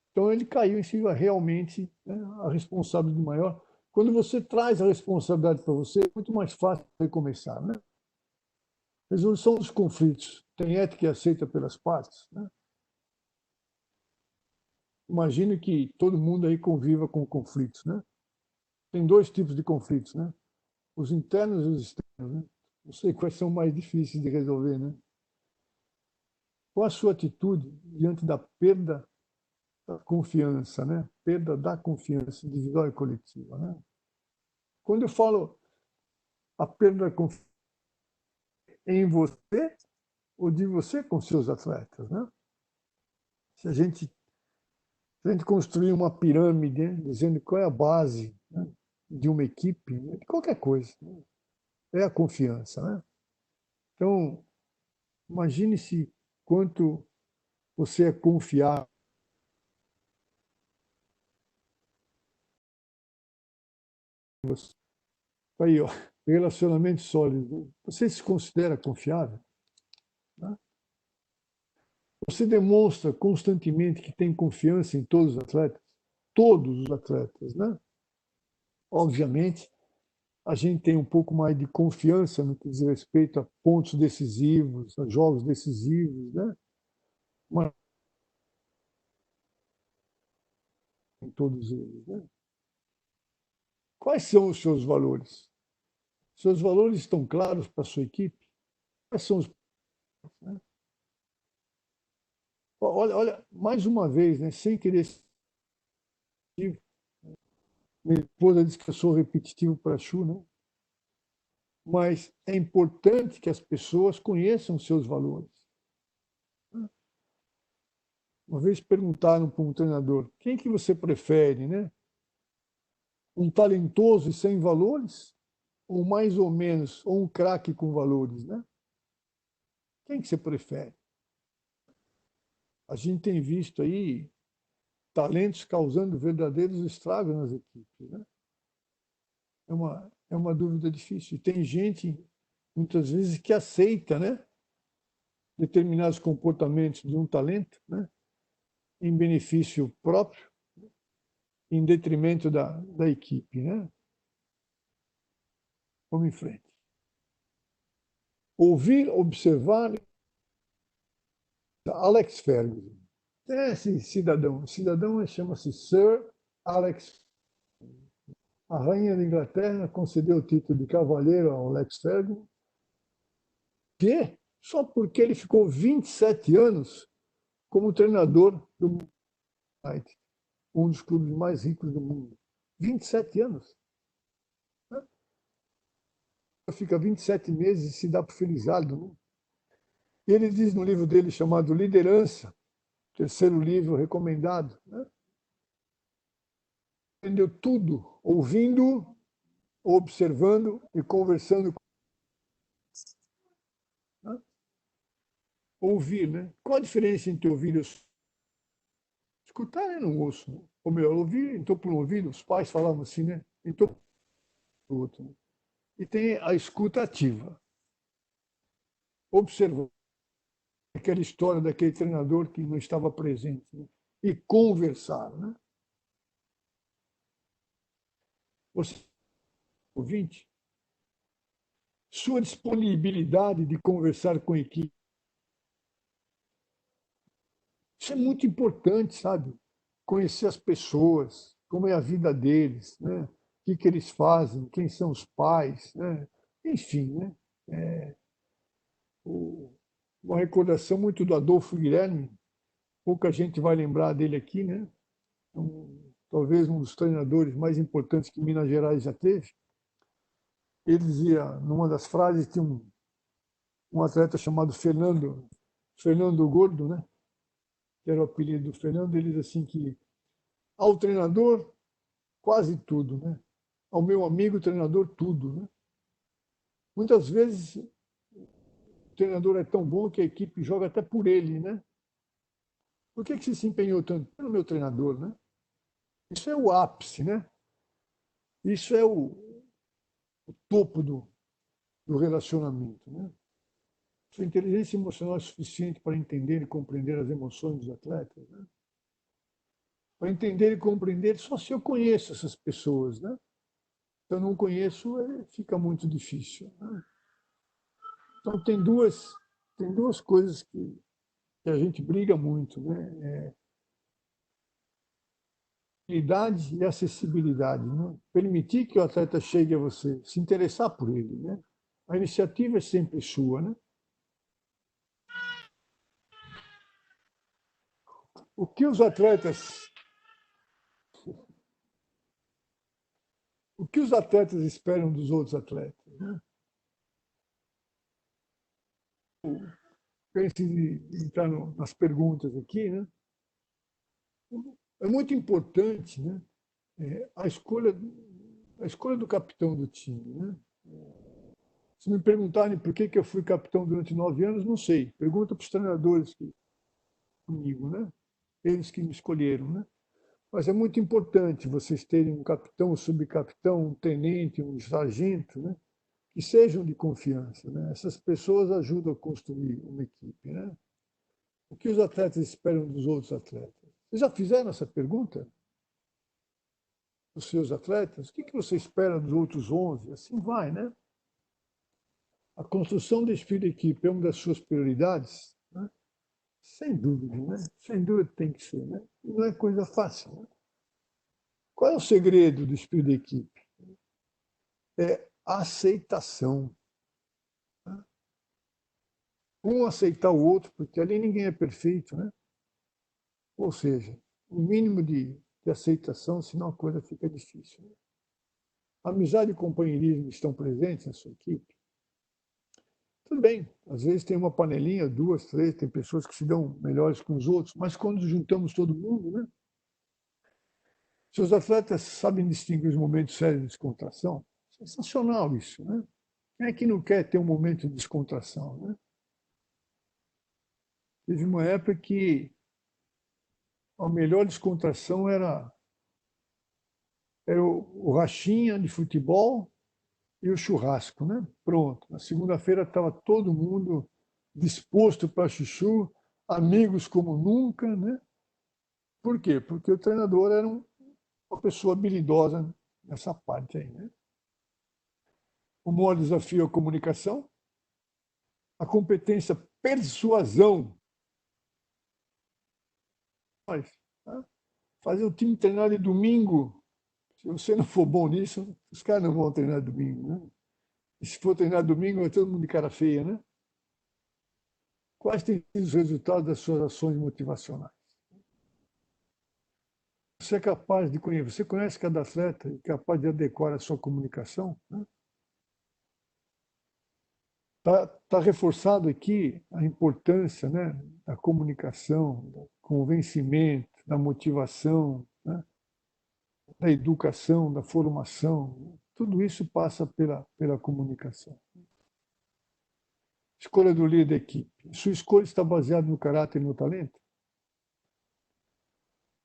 Speaker 3: Então ele caiu em cima realmente, né, a responsabilidade maior. Quando você traz a responsabilidade para você, é muito mais fácil recomeçar, né? Resolução dos conflitos. Tem ética aceita pelas partes, né? Imagine que todo mundo aí conviva com conflitos, né? Tem dois tipos de conflitos, né? Os internos e os externos, né? Não sei quais são mais difíceis de resolver, né? Qual a sua atitude diante da perda da confiança, né? Perda da confiança individual e coletiva, né? Quando eu falo a perda da confiança em você ou de você com seus atletas, né? Se a gente construir uma pirâmide, né? Dizendo qual é a base, né? De uma equipe, né? De qualquer coisa, né? É a confiança, né? Então, imagine-se quanto você é confiável. Aí, ó, relacionamento sólido. Você se considera confiável? Né? Você demonstra constantemente que tem confiança em todos os atletas, né? Obviamente, a gente tem um pouco mais de confiança no que diz respeito a pontos decisivos, a jogos decisivos, né? Mas em todos eles, né? Quais são os seus valores? Seus valores estão claros para a sua equipe? Quais são os... né? Olha, mais uma vez, né, sem querer... Minha esposa diz que eu sou repetitivo para a Chu, né? Mas é importante que as pessoas conheçam seus valores. Uma vez perguntaram para um treinador, quem que você prefere, né? Um talentoso e sem valores? Ou mais ou menos, ou um craque com valores, né? Quem que você prefere? A gente tem visto aí talentos causando verdadeiros estragos nas equipes, né? É uma dúvida difícil. E tem gente, muitas vezes, que aceita, né, determinados comportamentos de um talento, né, em benefício próprio, em detrimento da equipe, né? Vamos em frente. Ouvir, observar. Alex Ferguson. Esse cidadão. O cidadão chama-se Sir Alex. A rainha da Inglaterra concedeu o título de cavaleiro ao Alex Ferguson. Que? Só porque ele ficou 27 anos como treinador do United, um dos clubes mais ricos do mundo. 27 anos. Fica 27 meses e se dá por felizardo. Né? Ele diz no livro dele chamado Liderança, terceiro livro recomendado, né? Aprendeu tudo, ouvindo, observando e conversando. Né? Ouvir, né? Qual a diferença entre ouvir e escutar? Eu não ouço. Né? Ou melhor, ouvir, entrou por um ouvido, os pais falavam assim, né? Entrou por outro. Né? E tem a escuta ativa. Observar aquela história daquele treinador que não estava presente. Né? E conversar, né? Você, ouvinte, sua disponibilidade de conversar com a equipe. Isso é muito importante, sabe? Conhecer as pessoas, como é a vida deles, né? O que eles fazem, quem são os pais, né? Enfim, né? Uma recordação muito do Adolfo Guilherme, pouca gente vai lembrar dele aqui, né? Talvez um dos treinadores mais importantes que Minas Gerais já teve. Ele dizia, numa das frases, tinha um atleta chamado Fernando Gordo, né? Que era o apelido do Fernando, ele diz assim que ao treinador, quase tudo, né? Ao meu amigo treinador, tudo, né? Muitas vezes o treinador é tão bom que a equipe joga até por ele, né? Por que você se empenhou tanto? Pelo meu treinador, né? Isso é o ápice, né? Isso é o topo do relacionamento, né? Sua inteligência emocional é suficiente para entender e compreender as emoções dos atletas, né? Para entender e compreender, só se eu conheço essas pessoas, né? Se eu não conheço, fica muito difícil, né? Então, tem duas coisas que a gente briga muito, né? Idade e acessibilidade, né? Permitir que o atleta chegue a você, se interessar por ele, né? A iniciativa é sempre sua, né? O que os atletas esperam dos outros atletas, né? Antes de entrar nas perguntas aqui, né? É muito importante, né? A escolha do capitão do time, né? Se me perguntarem por que eu fui capitão durante 9 anos, não sei. Pergunta para os treinadores comigo, né? Eles que me escolheram, né? Mas é muito importante vocês terem um capitão, um subcapitão, um tenente, um sargento, né? Que sejam de confiança, né? Essas pessoas ajudam a construir uma equipe, né? O que os atletas esperam dos outros atletas? Vocês já fizeram essa pergunta? Os seus atletas? O que você espera dos outros 11? Assim vai, né? A construção do espírito de equipe é uma das suas prioridades? Né? Sem dúvida, né? Sem dúvida tem que ser, né? Não é coisa fácil, né? Qual é o segredo do espírito de equipe? É aceitação. Né? Um aceitar o outro, porque ali ninguém é perfeito, né? Ou seja, o mínimo de aceitação, senão a coisa fica difícil. Né? Amizade e companheirismo estão presentes na sua equipe? Tudo bem, às vezes tem uma panelinha, 2, 3, tem pessoas que se dão melhores com os outros, mas quando juntamos todo mundo, né? Seus atletas sabem distinguir os momentos sérios de descontração? Sensacional isso, né? Quem é que não quer ter um momento de descontração, né? Teve uma época que a melhor descontração era o rachinha de futebol e o churrasco, né? Pronto. Na segunda-feira estava todo mundo disposto para chuchu, amigos como nunca, né? Por quê? Porque o treinador era uma pessoa habilidosa nessa parte aí, né? O maior desafio é a comunicação, a competência persuasão. Tá? Fazer o time treinar de domingo, se você não for bom nisso, os caras não vão treinar domingo, né? E se for treinar domingo, vai todo mundo de cara feia, né? Quais têm sido os resultados das suas ações motivacionais? Você é capaz de conhecer, você conhece cada atleta e é capaz de adequar a sua comunicação? Né? Tá reforçado aqui a importância, né, da comunicação, do convencimento, da motivação, né, da educação, da formação. Tudo isso passa pela comunicação. Escolha do líder da equipe. Sua escolha está baseada no caráter e no talento?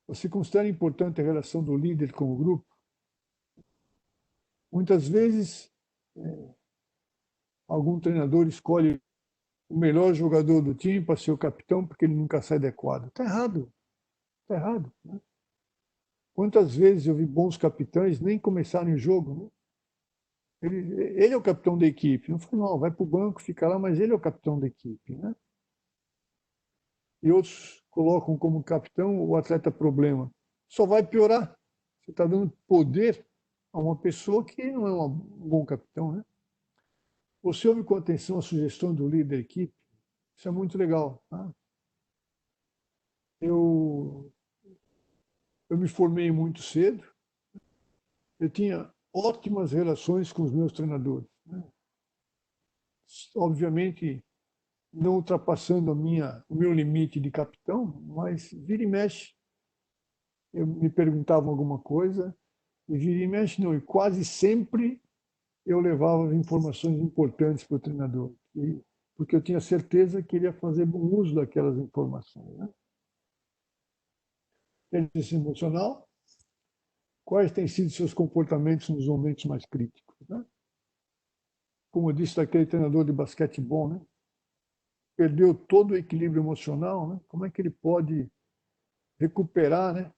Speaker 3: Você considera importante a relação do líder com o grupo? Muitas vezes, algum treinador escolhe o melhor jogador do time para ser o capitão porque ele nunca sai da quadra. Está errado. Está errado. Né? Quantas vezes eu vi bons capitães nem começarem o jogo? Né? Ele é o capitão da equipe. Não foi, não, vai para o banco, fica lá, mas ele é o capitão da equipe. Né? E outros colocam como capitão o atleta problema. Só vai piorar. Você está dando poder a uma pessoa que não é um bom capitão. Né? Você ouve com atenção a sugestão do líder da equipe? Isso é muito legal. Tá? Eu me formei muito cedo. Eu tinha ótimas relações com os meus treinadores. Né? Obviamente, não ultrapassando o meu limite de capitão, mas vira e mexe. Eu me perguntava alguma coisa, e vira e mexe não, e quase sempre eu levava informações importantes para o treinador, porque eu tinha certeza que ele ia fazer bom uso daquelas informações. Né? Inteligência emocional, quais têm sido seus comportamentos nos momentos mais críticos? Né? Como eu disse daquele treinador de basquetebol, né? Perdeu todo o equilíbrio emocional, né? Como é que ele pode recuperar, né?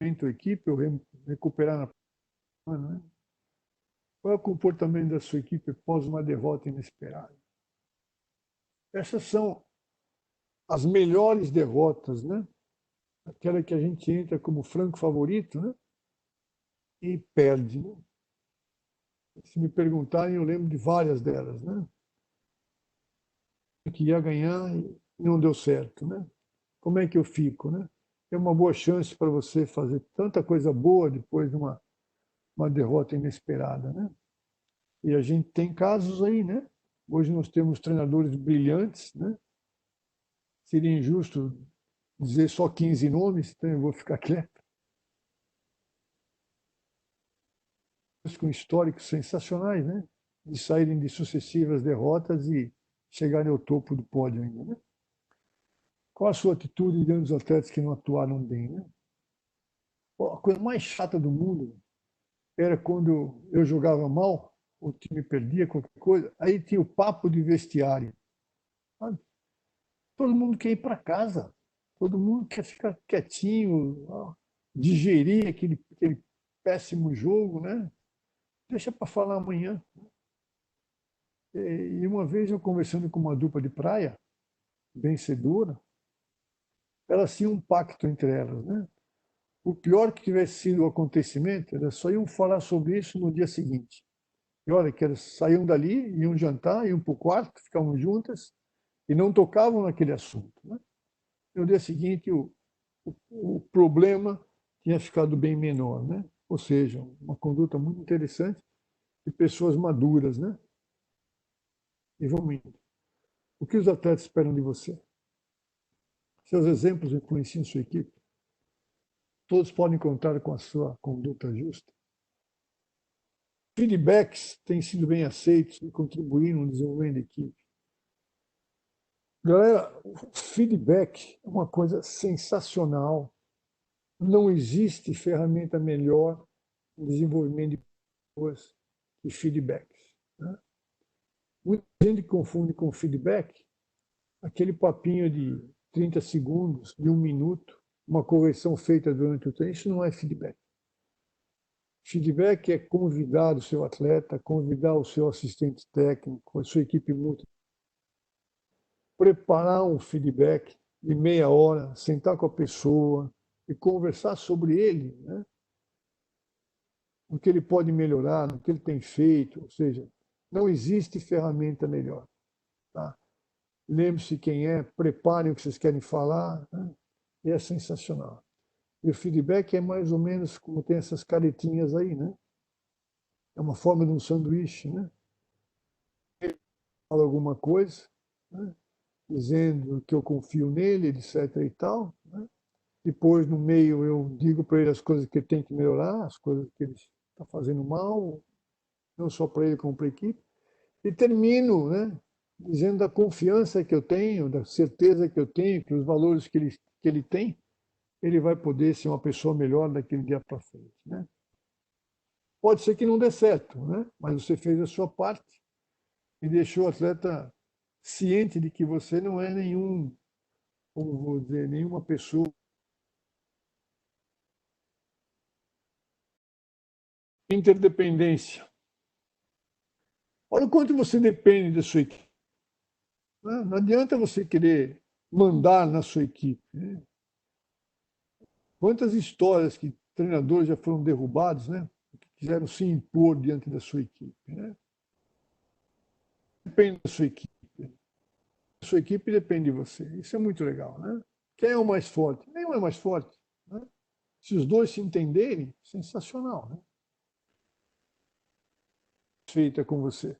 Speaker 3: Entre a equipe, ou recuperar na semana, né? Qual é o comportamento da sua equipe após uma derrota inesperada? Essas são as melhores derrotas, né? Aquela que a gente entra como franco favorito, né? E perde, né? Se me perguntarem, eu lembro de várias delas, né? Que ia ganhar e não deu certo, né? Como é que eu fico, né? É uma boa chance para você fazer tanta coisa boa depois de uma derrota inesperada, né? E a gente tem casos aí, né? Hoje nós temos treinadores brilhantes, né? Seria injusto dizer só 15 nomes, então eu vou ficar quieto. Com históricos sensacionais, né? De saírem de sucessivas derrotas e chegarem ao topo do pódio ainda, né? Qual a sua atitude diante dos atletas que não atuaram bem, né? A coisa mais chata do mundo era quando eu jogava mal, o time perdia qualquer coisa, aí tinha o papo de vestiário. Sabe? todo mundo quer ir para casa, todo mundo quer ficar quietinho, digerir aquele péssimo jogo, né? Deixa para falar amanhã. E uma vez eu conversando com uma dupla de praia, vencedora, elas tinham um pacto entre elas, né? O pior que tivesse sido o acontecimento, elas só iam falar sobre isso no dia seguinte. E olha, que elas saíam dali, iam jantar, iam para o quarto, ficavam juntas e não tocavam naquele assunto, né? E no dia seguinte, o problema tinha ficado bem menor, né? Ou seja, uma conduta muito interessante de pessoas maduras, né? E vamos indo. O que os atletas esperam de você? Seus exemplos influenciam sua equipe? Todos podem contar com a sua conduta justa? Feedbacks têm sido bem aceitos e contribuíram no desenvolvimento da equipe. Galera, o feedback é uma coisa sensacional. Não existe ferramenta melhor no desenvolvimento de pessoas que feedbacks, né? Muita gente confunde com feedback aquele papinho de 30 segundos, de 1 minuto, uma correção feita durante o treino. Isso não é feedback. Feedback é convidar o seu atleta, convidar o seu assistente técnico, a sua equipe multi, preparar um feedback de meia hora, sentar com a pessoa e conversar sobre ele, né? O que ele pode melhorar, o que ele tem feito, ou seja, não existe ferramenta melhor. Tá? Lembre-se quem é, preparem o que vocês querem falar, né? E é sensacional. E o feedback é mais ou menos como tem essas caretinhas aí, né? É uma forma de um sanduíche, né? Ele fala alguma coisa, né? Dizendo que eu confio nele, etc. e tal, né? Depois, no meio, eu digo para ele as coisas que ele tem que melhorar, as coisas que ele está fazendo mal, não só para ele, como para a equipe. E termino, né, dizendo da confiança que eu tenho, da certeza que eu tenho, que os valores que ele tem, ele vai poder ser uma pessoa melhor daquele dia para frente, né? Pode ser que não dê certo, né? Mas você fez a sua parte e deixou o atleta ciente de que você não é como vou dizer, nenhuma pessoa interdependência. Olha o quanto você depende da sua equipe. Não adianta você querer mandar na sua equipe, né? Quantas histórias que treinadores já foram derrubados, né? Que quiseram se impor diante da sua equipe, né? Depende da sua equipe. A sua equipe depende de você. Isso é muito legal, né? Quem é o mais forte? Nenhum é mais forte, né? Se os dois se entenderem, sensacional, né? Feita com você.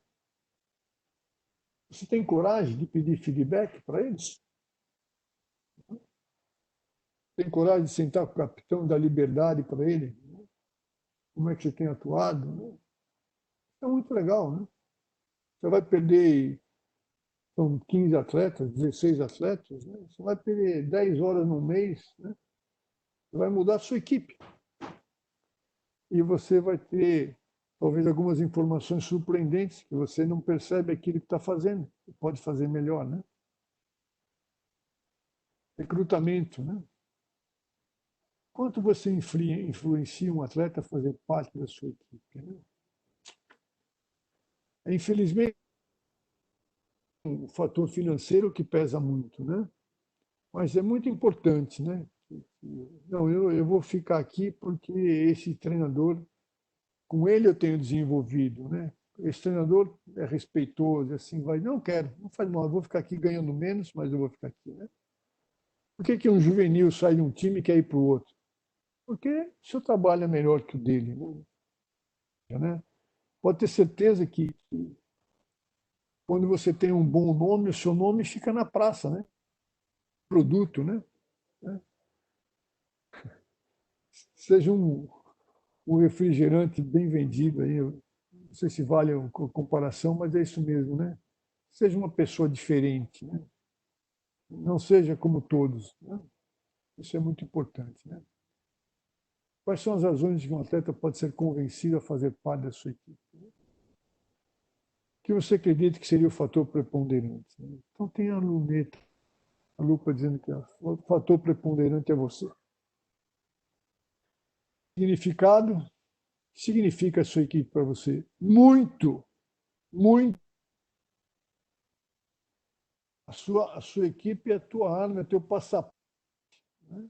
Speaker 3: Você tem coragem de pedir feedback para eles? Tem coragem de sentar com o capitão, dar liberdade para ele? Como é que você tem atuado? É muito legal, né? Você vai perder, são 15 atletas, 16 atletas, né? Você vai perder 10 horas no mês, né? Você vai mudar a sua equipe. E você vai ter, talvez, algumas informações surpreendentes que você não percebe aquilo que está fazendo. Você pode fazer melhor, né? Recrutamento, né? Quanto você influencia um atleta a fazer parte da sua equipe, né? Infelizmente, o fator financeiro que pesa muito, né? Mas é muito importante, né? Não, eu vou ficar aqui porque esse treinador, com ele eu tenho desenvolvido, né? Esse treinador é respeitoso, assim vai. Não quero, não faz mal, eu vou ficar aqui ganhando menos, mas eu vou ficar aqui, né? Por que um juvenil sai de um time e quer ir para o outro? Porque o seu trabalho é melhor que o dele, né? Pode ter certeza que quando você tem um bom nome, o seu nome fica na praça, né? Produto, né? Seja um refrigerante bem vendido aí, eu não sei se vale a comparação, mas é isso mesmo, né? Seja uma pessoa diferente, né? Não seja como todos, né? Isso é muito importante, né? Quais são as razões de que um atleta pode ser convencido a fazer parte da sua equipe? O que você acredita que seria o fator preponderante, né? Então tem a luneta A lupa dizendo que o fator preponderante é você. Significado? O que significa a sua equipe para você? Muito, muito. A sua equipe é a tua arma, é teu passaporte. Né?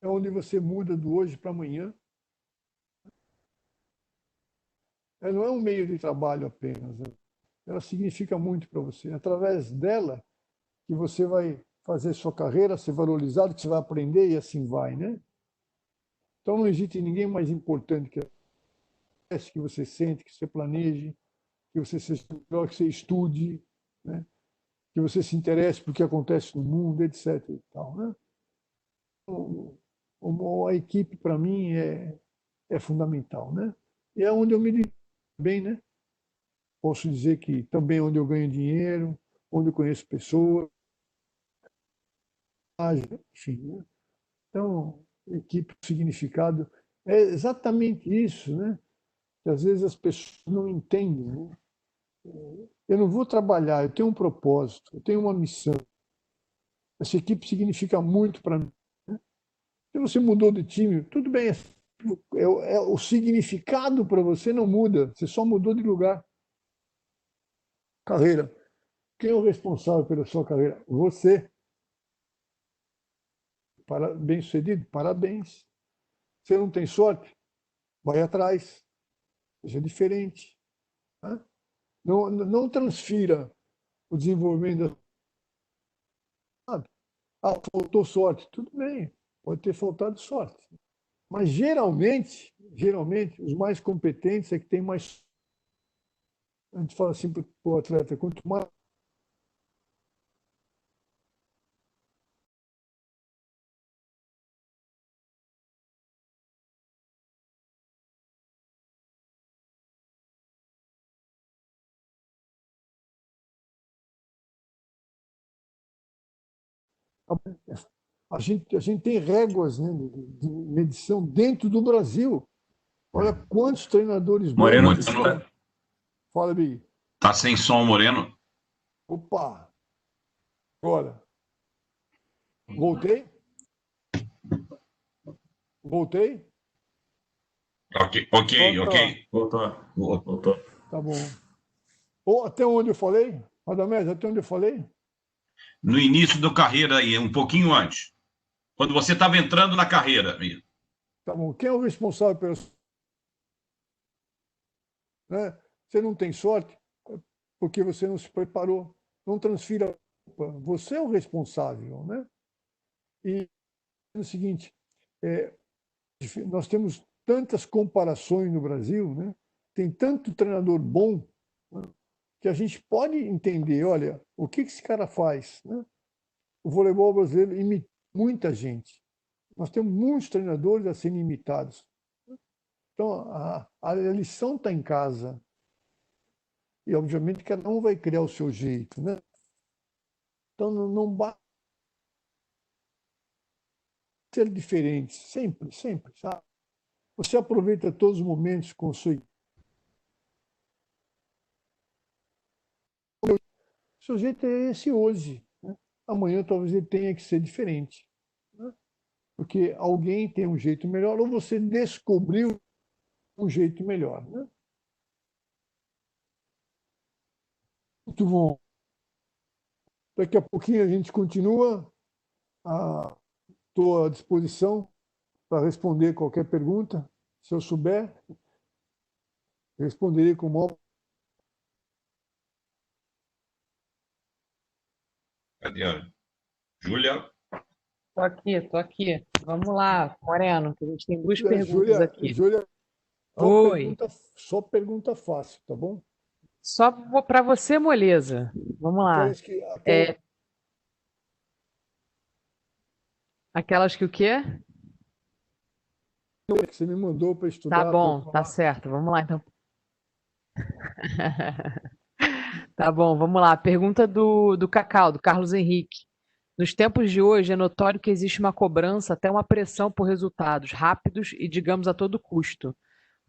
Speaker 3: É onde você muda do hoje para amanhã. Ela não é um meio de trabalho apenas. Né? Ela significa muito para você. É através dela que você vai fazer sua carreira, ser valorizado, que você vai aprender e assim vai, né? Então não existe ninguém mais importante que você sente, que você planeje, que você seja melhor, que você estude, né? Que você se interesse por que acontece no mundo, etc. E tal, né? A equipe, para mim, é fundamental, né? E é onde eu me divido bem, né? Posso dizer que também é onde eu ganho dinheiro, onde eu conheço pessoas, enfim, né? Então, equipe, significado, é exatamente isso, né? Que às vezes as pessoas não entendem, né? Eu não vou trabalhar, eu tenho um propósito, eu tenho uma missão. Essa equipe significa muito para mim. Né? Se você mudou de time, tudo bem, o significado para você não muda, você só mudou de lugar. Carreira. Quem é o responsável pela sua carreira? Você. Bem-sucedido? Parabéns. Você não tem sorte? Vai atrás. Seja diferente. Né? Não transfira o desenvolvimento da... faltou sorte. Tudo bem, pode ter faltado sorte. Mas geralmente, os mais competentes é que tem mais... A gente fala assim para o atleta, quanto mais... A gente tem réguas, né, de medição dentro do Brasil. Olha quantos treinadores
Speaker 7: Moreno,
Speaker 3: bons. Fala, Big.
Speaker 2: Tá sem som, Moreno.
Speaker 3: Opa! Agora. Voltei? Voltei?
Speaker 2: Ok.
Speaker 7: Voltou.
Speaker 3: Tá bom. Ou até onde eu falei? Radamés, até onde eu falei?
Speaker 2: No início da carreira aí, um pouquinho antes. Quando você estava entrando na carreira.
Speaker 3: Tá bom. Quem é o responsável pelo... Né? Você não tem sorte porque você não se preparou. Não transfira. Você é o responsável, né? E é o seguinte, nós temos tantas comparações no Brasil, né? Tem tanto treinador bom, né? Que a gente pode entender, olha, o que esse cara faz, né? O voleibol brasileiro imita muita gente. Nós temos muitos treinadores a serem imitados. Então, a lição está em casa. E, obviamente, cada um vai criar o seu jeito, né? Então, não basta ser diferente, sempre, sabe? Você aproveita todos os momentos com o seu jeito é esse hoje. Né? Amanhã talvez ele tenha que ser diferente. Né? Porque alguém tem um jeito melhor ou você descobriu um jeito melhor. Né? Muito bom. Daqui a pouquinho a gente continua. Estou à disposição para responder qualquer pergunta. Se eu souber, responderei com o maior...
Speaker 2: Cadê a Júlia?
Speaker 1: Tô aqui. Vamos lá, Moreno, que a gente tem duas perguntas aqui.
Speaker 3: Júlia,
Speaker 1: Oi.
Speaker 3: Só pergunta fácil, tá bom?
Speaker 1: Só para você, moleza. Vamos lá. Aquelas que o quê?
Speaker 3: Que você me mandou para estudar.
Speaker 1: Tá bom, tá certo. Vamos lá, então. Tá bom, vamos lá. Pergunta do Cacau, do Carlos Henrique. Nos tempos de hoje, é notório que existe uma cobrança, até uma pressão por resultados rápidos e, digamos, a todo custo.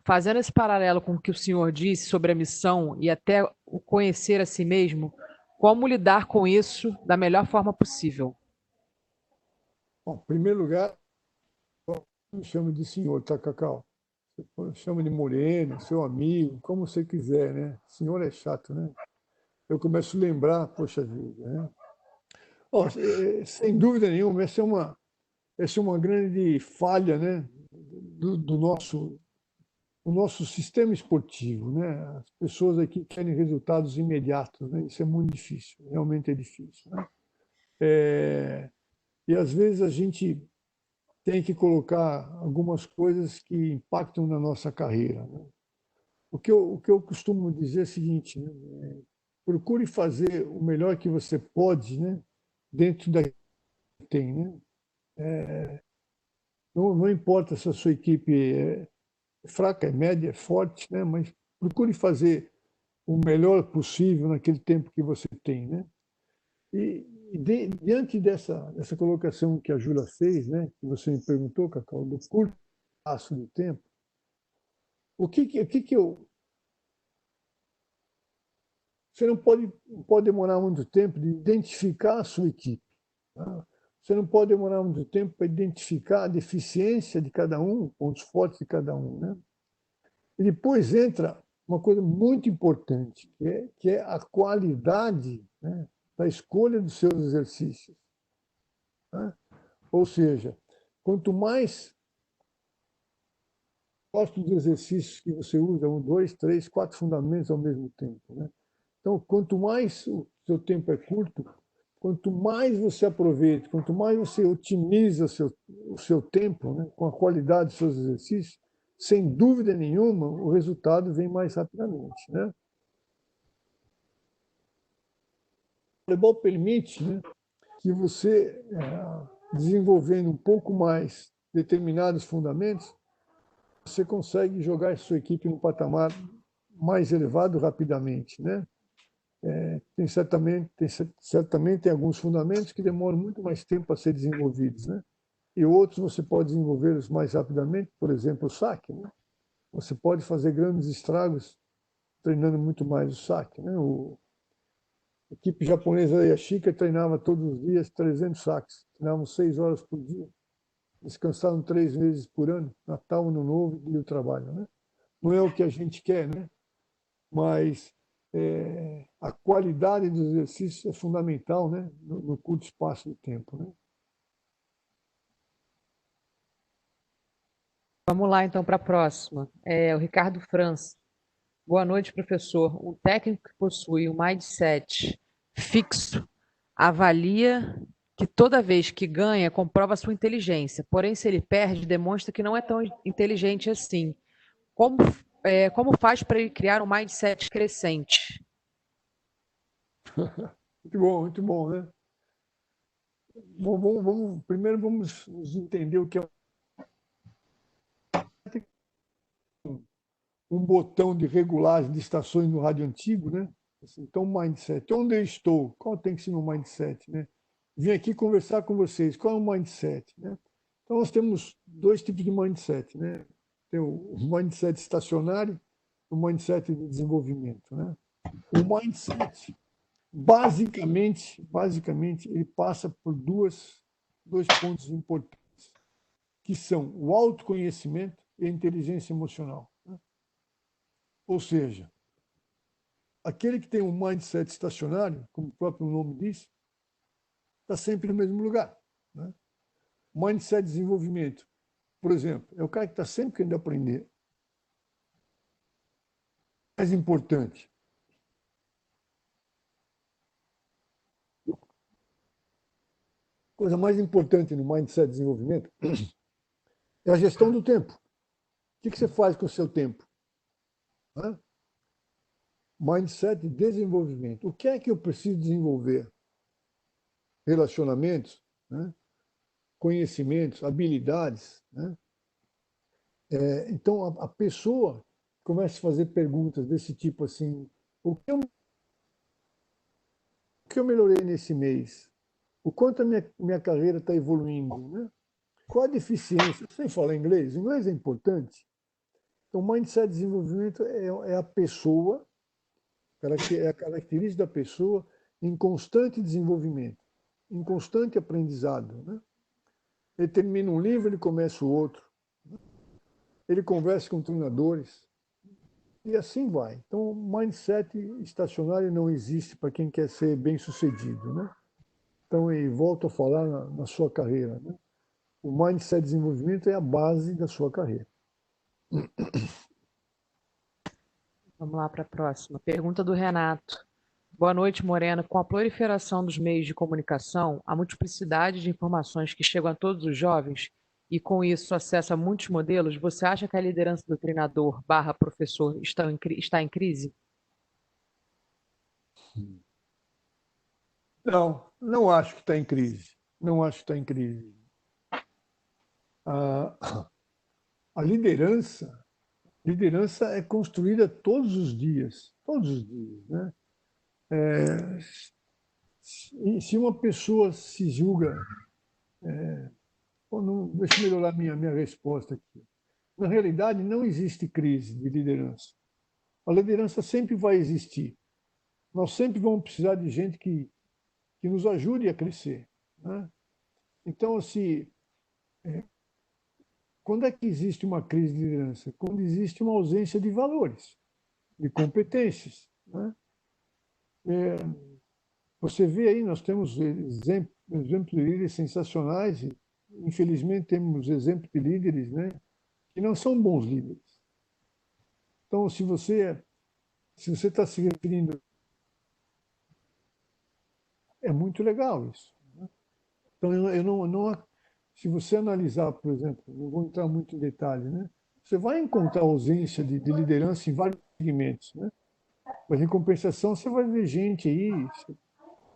Speaker 1: Fazendo esse paralelo com o que o senhor disse sobre a missão e até o conhecer a si mesmo, como lidar com isso da melhor forma possível?
Speaker 3: Bom, em primeiro lugar, eu me chamo de senhor, tá, Cacau? Você chama de Moreno, seu amigo, como você quiser, né? Senhor é chato, né? Eu começo a lembrar, poxa vida, né? Ó, sem dúvida nenhuma, essa é uma grande falha, né, do nosso sistema esportivo, né? As pessoas aqui querem resultados imediatos, né? Isso é muito difícil, realmente é difícil, né? E às vezes a gente tem que colocar algumas coisas que impactam na nossa carreira, né? O que eu costumo dizer é o seguinte, né? Procure fazer o melhor que você pode, né? Dentro da que tem, né? Não importa se a sua equipe é fraca, é média, é forte, né? Mas procure fazer o melhor possível naquele tempo que você tem, né? Diante dessa colocação que a Júlia fez, né? Que você me perguntou, Cacau, do curto espaço de tempo, o que eu... Você não pode demorar muito tempo de identificar a sua equipe. Tá? Você não pode demorar muito tempo para identificar a deficiência de cada um, pontos fortes de cada um, né? E depois entra uma coisa muito importante, que é a qualidade, né, da escolha dos seus exercícios. Né? Ou seja, quanto mais gosto dos exercícios que você usa, 1, 2, 3, 4 fundamentos ao mesmo tempo. Né? Então, quanto mais o seu tempo é curto, quanto mais você aproveita, quanto mais você otimiza o seu tempo, né, com a qualidade dos seus exercícios, sem dúvida nenhuma, o resultado vem mais rapidamente. Né? O futebol permite, né, que você, desenvolvendo um pouco mais determinados fundamentos, você consegue jogar a sua equipe num patamar mais elevado rapidamente. Né? Tem certamente alguns fundamentos que demoram muito mais tempo a ser desenvolvidos, né? E outros você pode desenvolvê-los mais rapidamente, por exemplo, o saque, né? Você pode fazer grandes estragos treinando muito mais o saque, né? A equipe japonesa Yashica treinava todos os dias 300 saques, treinavam 6 horas por dia, descansavam 3 vezes por ano, Natal, Ano Novo e o trabalho, né? Não é o que a gente quer, né? Mas a qualidade dos exercícios é fundamental, né? No curto espaço de tempo, né?
Speaker 1: Vamos lá, então, para a próxima. O Ricardo França. Boa noite, professor. O técnico que possui um mindset fixo avalia que toda vez que ganha, comprova sua inteligência. Porém, se ele perde, demonstra que não é tão inteligente assim. Como faz para ele criar um mindset crescente?
Speaker 3: Muito bom, né? Primeiro vamos entender o que é um botão de regulagem de estações no rádio antigo, né? Então, mindset. Onde eu estou? Qual tem que ser o meu mindset, né? Vim aqui conversar com vocês. Qual é o mindset, né? Então, nós temos 2 tipos de mindset, né? Tem o mindset estacionário e o mindset de desenvolvimento, né? O mindset, basicamente, ele passa por dois pontos importantes, que são o autoconhecimento e a inteligência emocional. Né? Ou seja, aquele que tem um mindset estacionário, como o próprio nome diz, está sempre no mesmo lugar. Né? Mindset de desenvolvimento, por exemplo, é o cara que está sempre querendo aprender. Mais importante, coisa mais importante no mindset de desenvolvimento é a gestão do tempo. O que você faz com o seu tempo? Né? Mindset de desenvolvimento. O que é que eu preciso desenvolver? Relacionamentos, né? Conhecimentos, habilidades. Né? Então, a pessoa começa a fazer perguntas desse tipo assim, o que eu melhorei nesse mês? O quanto a minha carreira está evoluindo? Né? Qual a deficiência? Sem falar inglês? O inglês é importante. Então, mindset de desenvolvimento é a pessoa, é a característica da pessoa em constante desenvolvimento, em constante aprendizado. Né? Ele termina um livro, ele começa o outro. Ele conversa com treinadores. E assim vai. Então, mindset estacionário não existe para quem quer ser bem-sucedido, né? Então, e volto a falar na sua carreira, né? O mindset de desenvolvimento é a base da sua carreira.
Speaker 1: Vamos lá para a próxima. Pergunta do Renato. Boa noite, Morena. Com a proliferação dos meios de comunicação, a multiplicidade de informações que chegam a todos os jovens e, com isso, acesso a muitos modelos, você acha que a liderança do treinador / professor está em crise?
Speaker 3: Não, não acho que está em crise. Não acho que está em crise. A liderança é construída todos os dias, né? Se uma pessoa se julga, deixa eu melhorar minha resposta aqui. Na realidade, não existe crise de liderança. A liderança sempre vai existir. Nós sempre vamos precisar de gente que nos ajude a crescer, né? Então, assim, quando é que existe uma crise de liderança? Quando existe uma ausência de valores, de competências, né? Você vê aí, nós temos exemplos de líderes sensacionais, e, infelizmente temos exemplos de líderes, né, que não são bons líderes. Então, se você está se referindo, é muito legal isso, né? Então, se você analisar, por exemplo, não vou entrar muito em detalhe, né, você vai encontrar ausência de liderança em vários segmentos, né? Mas, em compensação, você vai ver gente aí, você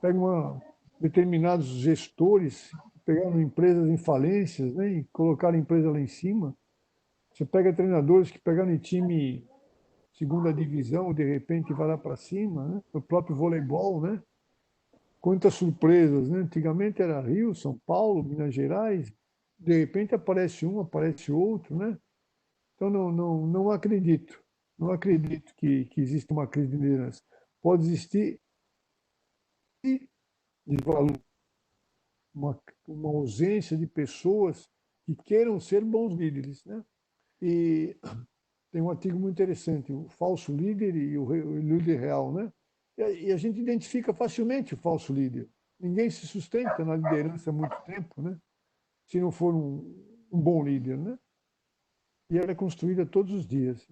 Speaker 3: pega determinados gestores que pegaram empresas em falências, né, e colocaram a empresa lá em cima. Você pega treinadores que pegaram em time segunda divisão, de repente vai lá para cima, né? O próprio voleibol, né? Quantas surpresas, né? Antigamente era Rio, São Paulo, Minas Gerais, de repente aparece um, aparece outro, né? Então não acredito. Não acredito que exista uma crise de liderança. Pode existir de valor, uma ausência de pessoas que queiram ser bons líderes, né? E tem um artigo muito interessante, o falso líder e o líder real, né? E a gente identifica facilmente o falso líder. Ninguém se sustenta na liderança há muito tempo, né? Se não for um bom líder, né? E ela é construída todos os dias.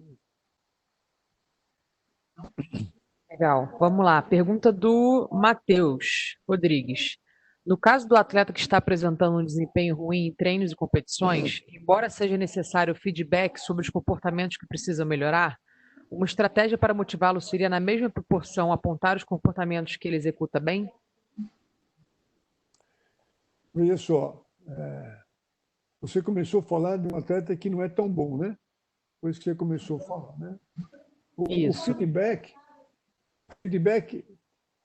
Speaker 1: Legal. Vamos lá. Pergunta do Matheus Rodrigues. No caso do atleta que está apresentando um desempenho ruim em treinos e competições, embora seja necessário feedback sobre os comportamentos que precisam melhorar, uma estratégia para motivá-lo seria, na mesma proporção, apontar os comportamentos que ele executa bem?
Speaker 3: Veja só, você começou a falar de um atleta que não é tão bom, né? Por isso que você começou a falar, né? O feedback,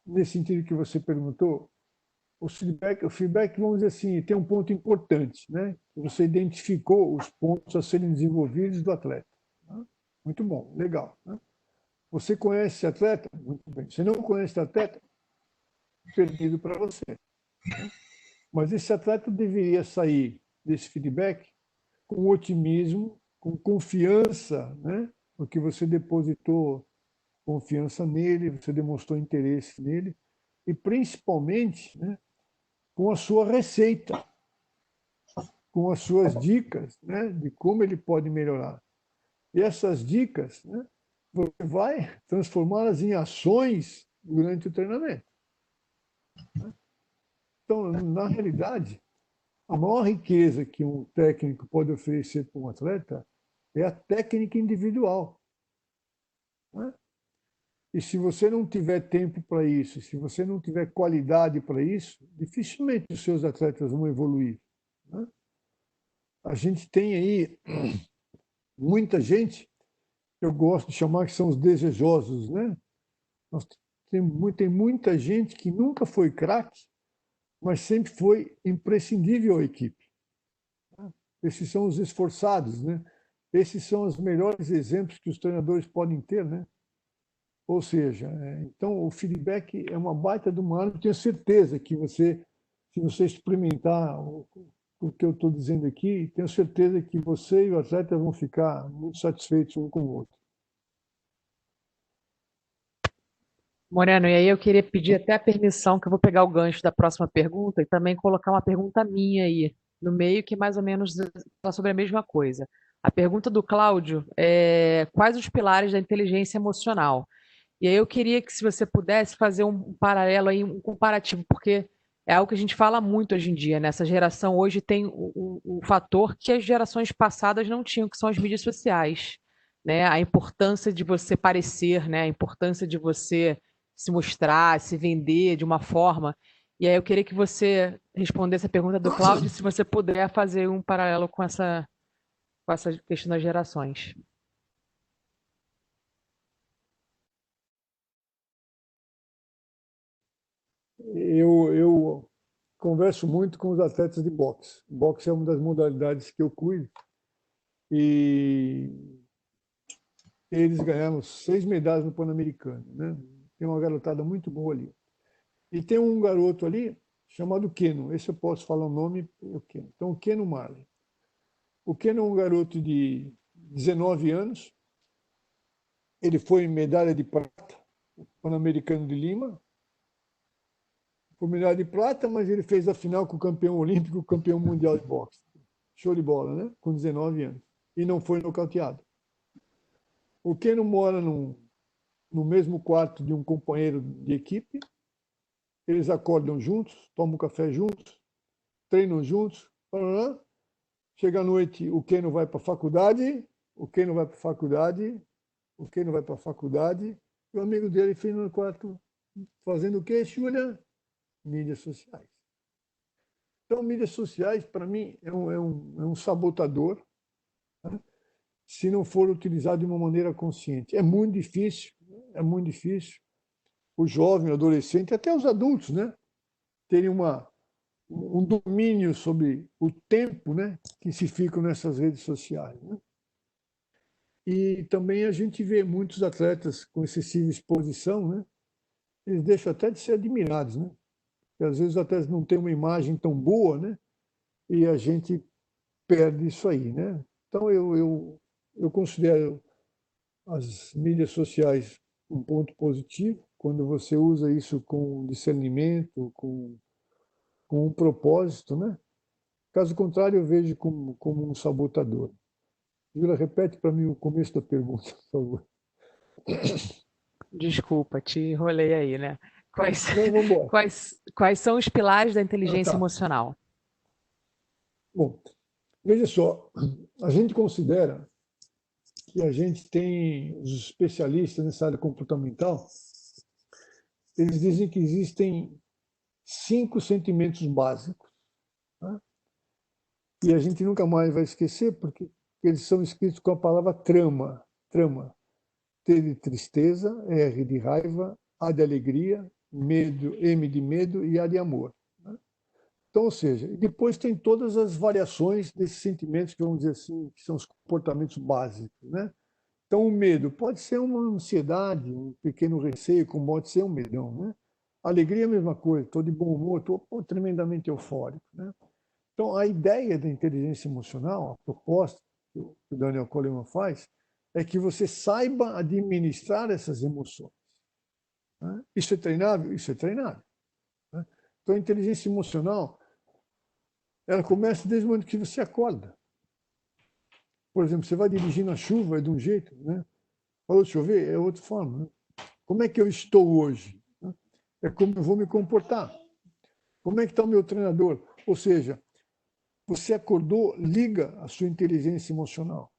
Speaker 3: nesse sentido que você perguntou, o feedback, vamos dizer assim, tem um ponto importante, né? Você identificou os pontos a serem desenvolvidos do atleta, né? Muito bom, legal, né? Você conhece esse atleta? Muito bem. Você não conhece esse atleta? Perdido para você, né? Mas esse atleta deveria sair desse feedback com otimismo, com confiança, né? Porque você depositou confiança nele, você demonstrou interesse nele, e principalmente, né, com a sua receita, com as suas dicas, né, de como ele pode melhorar. E essas dicas, né, você vai transformá-las em ações durante o treinamento. Então, na realidade, a maior riqueza que um técnico pode oferecer para um atleta é a técnica individual, né? E se você não tiver tempo para isso, se você não tiver qualidade para isso, dificilmente os seus atletas vão evoluir, né? A gente tem aí muita gente que eu gosto de chamar que são os desejosos, né? Tem muita gente que nunca foi craque, mas sempre foi imprescindível à equipe. Esses são os esforçados, né? Esses são os melhores exemplos que os treinadores podem ter, né? Ou seja, então o feedback é uma baita de uma arma. Eu tenho certeza que se você experimentar o que eu estou dizendo aqui, tenho certeza que você e o atleta vão ficar muito satisfeitos um com o outro.
Speaker 1: Moreno, e aí eu queria pedir até a permissão, que eu vou pegar o gancho da próxima pergunta e também colocar uma pergunta minha aí no meio, que mais ou menos fala sobre a mesma coisa. A pergunta do Cláudio é: quais os pilares da inteligência emocional? E aí eu queria que, se você pudesse, fazer um paralelo aí, um comparativo, porque é algo que a gente fala muito hoje em dia, né? Essa geração hoje tem o fator que as gerações passadas não tinham, que são as mídias sociais, né? A importância de você parecer, né? A importância de você se mostrar, se vender de uma forma. E aí eu queria que você respondesse a pergunta do Cláudio, se você puder fazer um paralelo com essa questão das gerações.
Speaker 3: Eu converso muito com os atletas de boxe. Boxe é uma das modalidades que eu cuido. E eles ganharam 6 medalhas no Pan-Americano, né? Tem uma garotada muito boa ali. E tem um garoto ali chamado Keno. Esse eu posso falar o nome, o Keno. Então, o Keno Marley. O Keno é um garoto de 19 anos. Ele foi medalha de prata no Pan-Americano de Lima. Foi medalha de prata, mas ele fez a final com o campeão olímpico, o campeão mundial de boxe. Show de bola, né? Com 19 anos. E não foi nocauteado. O Keno mora no mesmo quarto de um companheiro de equipe. Eles acordam juntos, tomam café juntos, treinam juntos. Chega à noite, o Keno vai para a faculdade, o Keno vai para a faculdade, o Keno vai para a faculdade, e o amigo dele fica no quarto fazendo o quê, Júlia? Mídias sociais. Então, mídias sociais, para mim, é um sabotador, né? Se não for utilizado de uma maneira consciente. É muito difícil o jovem, o adolescente, até os adultos, né, terem um domínio sobre o tempo, né, que se ficam nessas redes sociais, né? E também a gente vê muitos atletas com excessiva exposição, né? Eles deixam até de ser admirados, né? Porque às vezes os atletas não têm uma imagem tão boa, né? E a gente perde isso aí, né? Então eu considero as mídias sociais um ponto positivo quando você usa isso com discernimento, com um propósito, né? Caso contrário, eu vejo como um sabotador. Júlia, repete para mim o começo da pergunta, por favor.
Speaker 1: Desculpa, te enrolei aí, né?
Speaker 3: Não, vamos embora.
Speaker 1: Quais são os pilares da inteligência emocional?
Speaker 3: Bom, veja só, a gente considera que a gente tem os especialistas nessa área comportamental, eles dizem que existem 5 sentimentos básicos, né? E a gente nunca mais vai esquecer, porque eles são escritos com a palavra trama. Trama. T de tristeza, R de raiva, A de alegria, medo, M de medo e A de amor, né? Então, ou seja, depois tem todas as variações desses sentimentos, que vamos dizer assim, que são os comportamentos básicos, né? Então, o medo pode ser uma ansiedade, um pequeno receio, como pode ser um medão, né? A alegria é a mesma coisa, estou de bom humor, estou tremendamente eufórico, né? Então, a ideia da inteligência emocional, a proposta que o Daniel Kahneman faz, é que você saiba administrar essas emoções, né? Isso é treinável? Isso é treinável, né? Então, a inteligência emocional, ela começa desde o momento que você acorda. Por exemplo, você vai dirigir na chuva, é de um jeito, né? Falou de chover, é outra forma, né? Como é que eu estou hoje? É como eu vou me comportar. Como é que está o meu treinador? Ou seja, você acordou, liga a sua inteligência emocional.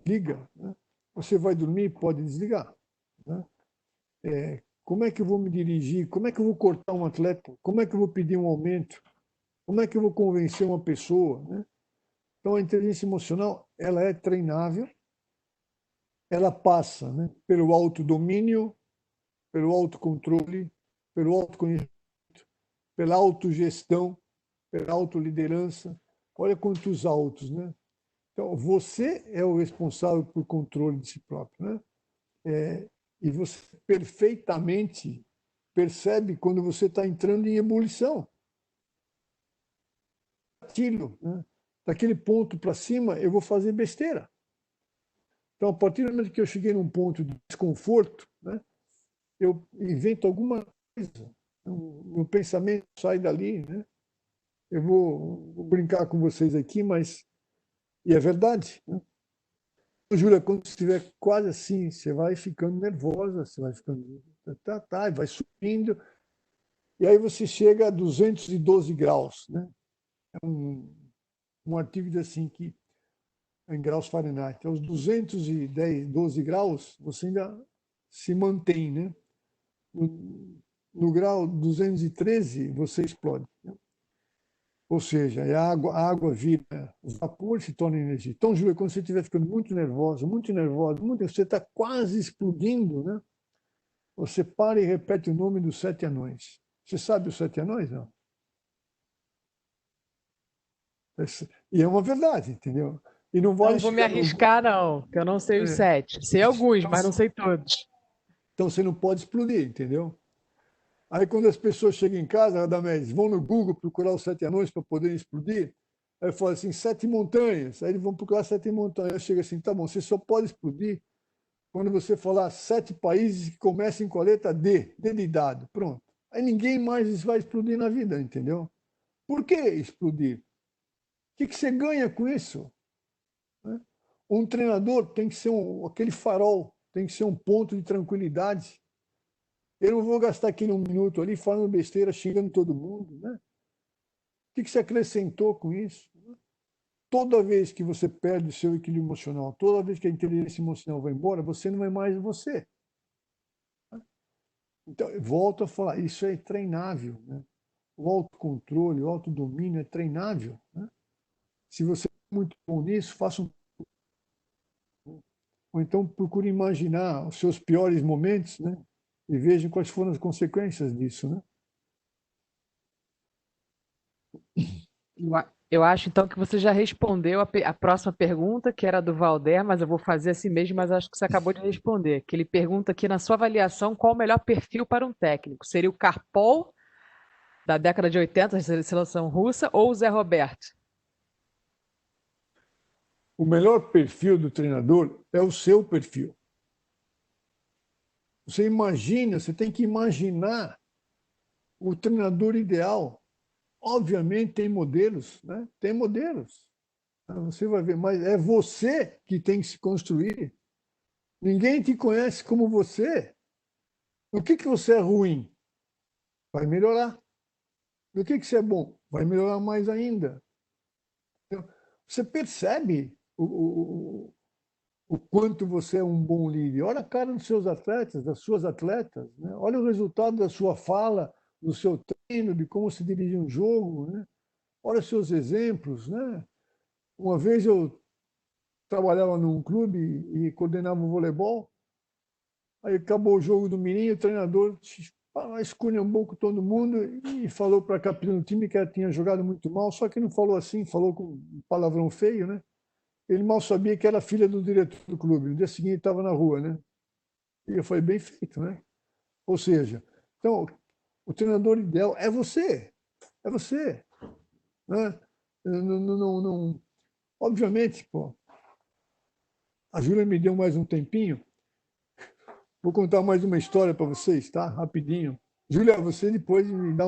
Speaker 3: Liga, né? Você vai dormir, pode desligar, né? Como é que eu vou me dirigir? Como é que eu vou cortar um atleta? Como é que eu vou pedir um aumento? Como é que eu vou convencer uma pessoa, né? Então, a inteligência emocional, ela é treinável, ela passa, né, pelo autodomínio, pelo autocontrole, pelo autoconhecimento, pela autogestão, pela autoliderança. Olha quantos autos, né? Então, você é o responsável por controle de si próprio, né? E você perfeitamente percebe quando você está entrando em ebulição. gatilho, né? Daquele ponto para cima, eu vou fazer besteira. Então, a partir do momento que eu cheguei num ponto de desconforto, né, eu invento alguma coisa. O meu pensamento sai dali, né? Eu vou brincar com vocês aqui, mas... E é verdade, né? Júlia, quando você estiver quase assim, você vai ficando nervosa, você vai ficando... vai subindo, e aí você chega a 212 graus, né? É um artigo diz assim que em graus Fahrenheit. Aos 212 graus, você ainda se mantém, né? No grau 213, você explode, né? Ou seja, a água vira vapor e se torna energia. Então, Júlia, quando você estiver ficando muito nervosa, você está quase explodindo, né? Você para e repete o nome dos 7 anões. Você sabe os 7 anões, não? E é uma verdade, entendeu? E não vale
Speaker 1: Não vou me arriscar, não, porque eu não sei os 7. Sei alguns, mas não sei todos.
Speaker 3: Então você não pode explodir, entendeu? Aí quando as pessoas chegam em casa, Radamés, vão no Google procurar os 7 anões para poderem explodir, aí fala assim, 7 montanhas. Aí eles vão procurar 7 montanhas. Aí chega assim, tá bom, você só pode explodir quando você falar 7 países que comecem com a letra D, D de dado. Pronto. Aí ninguém mais vai explodir na vida, entendeu? Por que explodir? O que você ganha com isso? Um treinador tem que ser aquele farol, tem que ser um ponto de tranquilidade. Eu não vou gastar aqui um minuto ali falando besteira, xingando todo mundo, né? O que você acrescentou com isso? Toda vez que você perde o seu equilíbrio emocional, toda vez que a inteligência emocional vai embora, você não é mais você. Então, eu volto a falar, isso é treinável, né? O autocontrole, o autodomínio é treinável, né? Se você é muito bom nisso, faça um... Ou então procure imaginar os seus piores momentos, né? E veja quais foram as consequências disso, né?
Speaker 1: Eu acho, então, que você já respondeu a próxima pergunta, que era do Valder, mas eu vou fazer assim mesmo, mas acho que você acabou de responder. Que ele pergunta aqui, na sua avaliação, qual o melhor perfil para um técnico? Seria o Karpov, da década de 80, da seleção russa, ou o Zé Roberto?
Speaker 3: O melhor perfil do treinador é o seu perfil. Você imagina, você tem que imaginar o treinador ideal. Obviamente tem modelos, né? Tem modelos. Você vai ver, mas é você que tem que se construir. Ninguém te conhece como você. No que você é ruim? Vai melhorar. No que você é bom? Vai melhorar mais ainda. Você percebe o quanto você é um bom líder. Olha a cara dos seus atletas, das suas atletas, né? Olha o resultado da sua fala, do seu treino, de como se dirige um jogo, né? Olha os seus exemplos, né? Uma vez eu trabalhava num clube e coordenava o voleibol, aí acabou o jogo do menino, o treinador esculhambou com todo mundo e falou para a capitã do time que ela tinha jogado muito mal, só que não falou assim, falou com um palavrão feio, né? Ele mal sabia que era filha do diretor do clube. No dia seguinte estava na rua, né? E eu falei, bem feito, né? Ou seja, então, o treinador ideal é você. É você. Né? Não, obviamente, pô, a Júlia me deu mais um tempinho. Vou contar mais uma história para vocês, tá? Rapidinho. Júlia, você depois me dá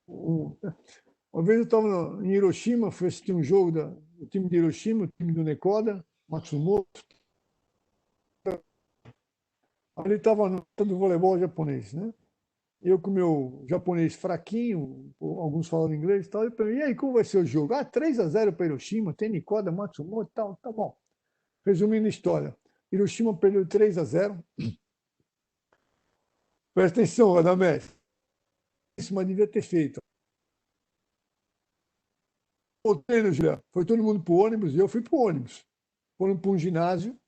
Speaker 3: Uma vez eu estava em Hiroshima, fui assistir um jogo do time de Hiroshima, o time do Nekoda, Matsumoto. Ele estava no do voleibol japonês, né? Eu com o meu japonês fraquinho, alguns falam inglês e tal, eu perguntei, e aí, como vai ser o jogo? 3-0 para Hiroshima, tem Nekoda, Matsumoto e tal, tá bom. Resumindo a história, Hiroshima perdeu 3-0. Presta atenção, Radamés. Isso, mas devia ter feito. O treino, Juliano, foi todo mundo para o ônibus e eu fui para o ônibus. Foram para um ginásio,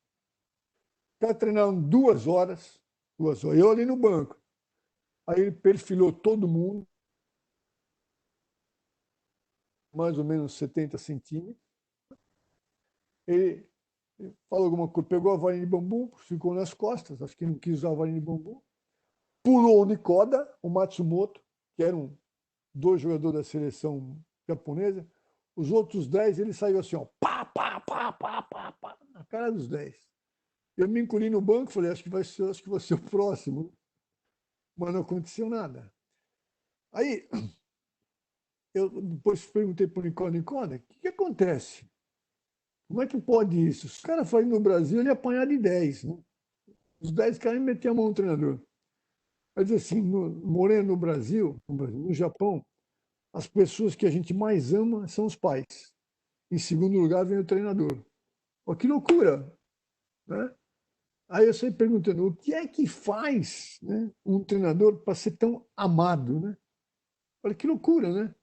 Speaker 3: ficaram treinando 2 horas, eu ali no banco. Aí ele perfilou todo mundo, mais ou menos 70 centímetros. Ele falou alguma coisa, pegou a varinha de bambu, ficou nas costas, acho que não quis usar a varinha de bambu. Pulou o Nekoda, o Matsumoto, que eram 2 jogadores da seleção japonesa. Os outros 10, ele saiu assim, ó, pá, pá, pá, pá, pá, pá, na cara dos 10. Eu me encolhi no banco, falei, acho que vai ser o próximo. Mas não aconteceu nada. Aí, eu depois perguntei para o Nicole, o que acontece? Como é que pode isso? Os caras fazem no Brasil, ele apanhar de 10, né? Os 10 caras metiam a mão no treinador. Mas assim, morando no Brasil, no Japão, as pessoas que a gente mais ama são os pais. Em segundo lugar vem o treinador. Olha que loucura, né? Aí eu sempre perguntando, o que é que faz, né, um treinador para ser tão amado, né? Olha que loucura, né?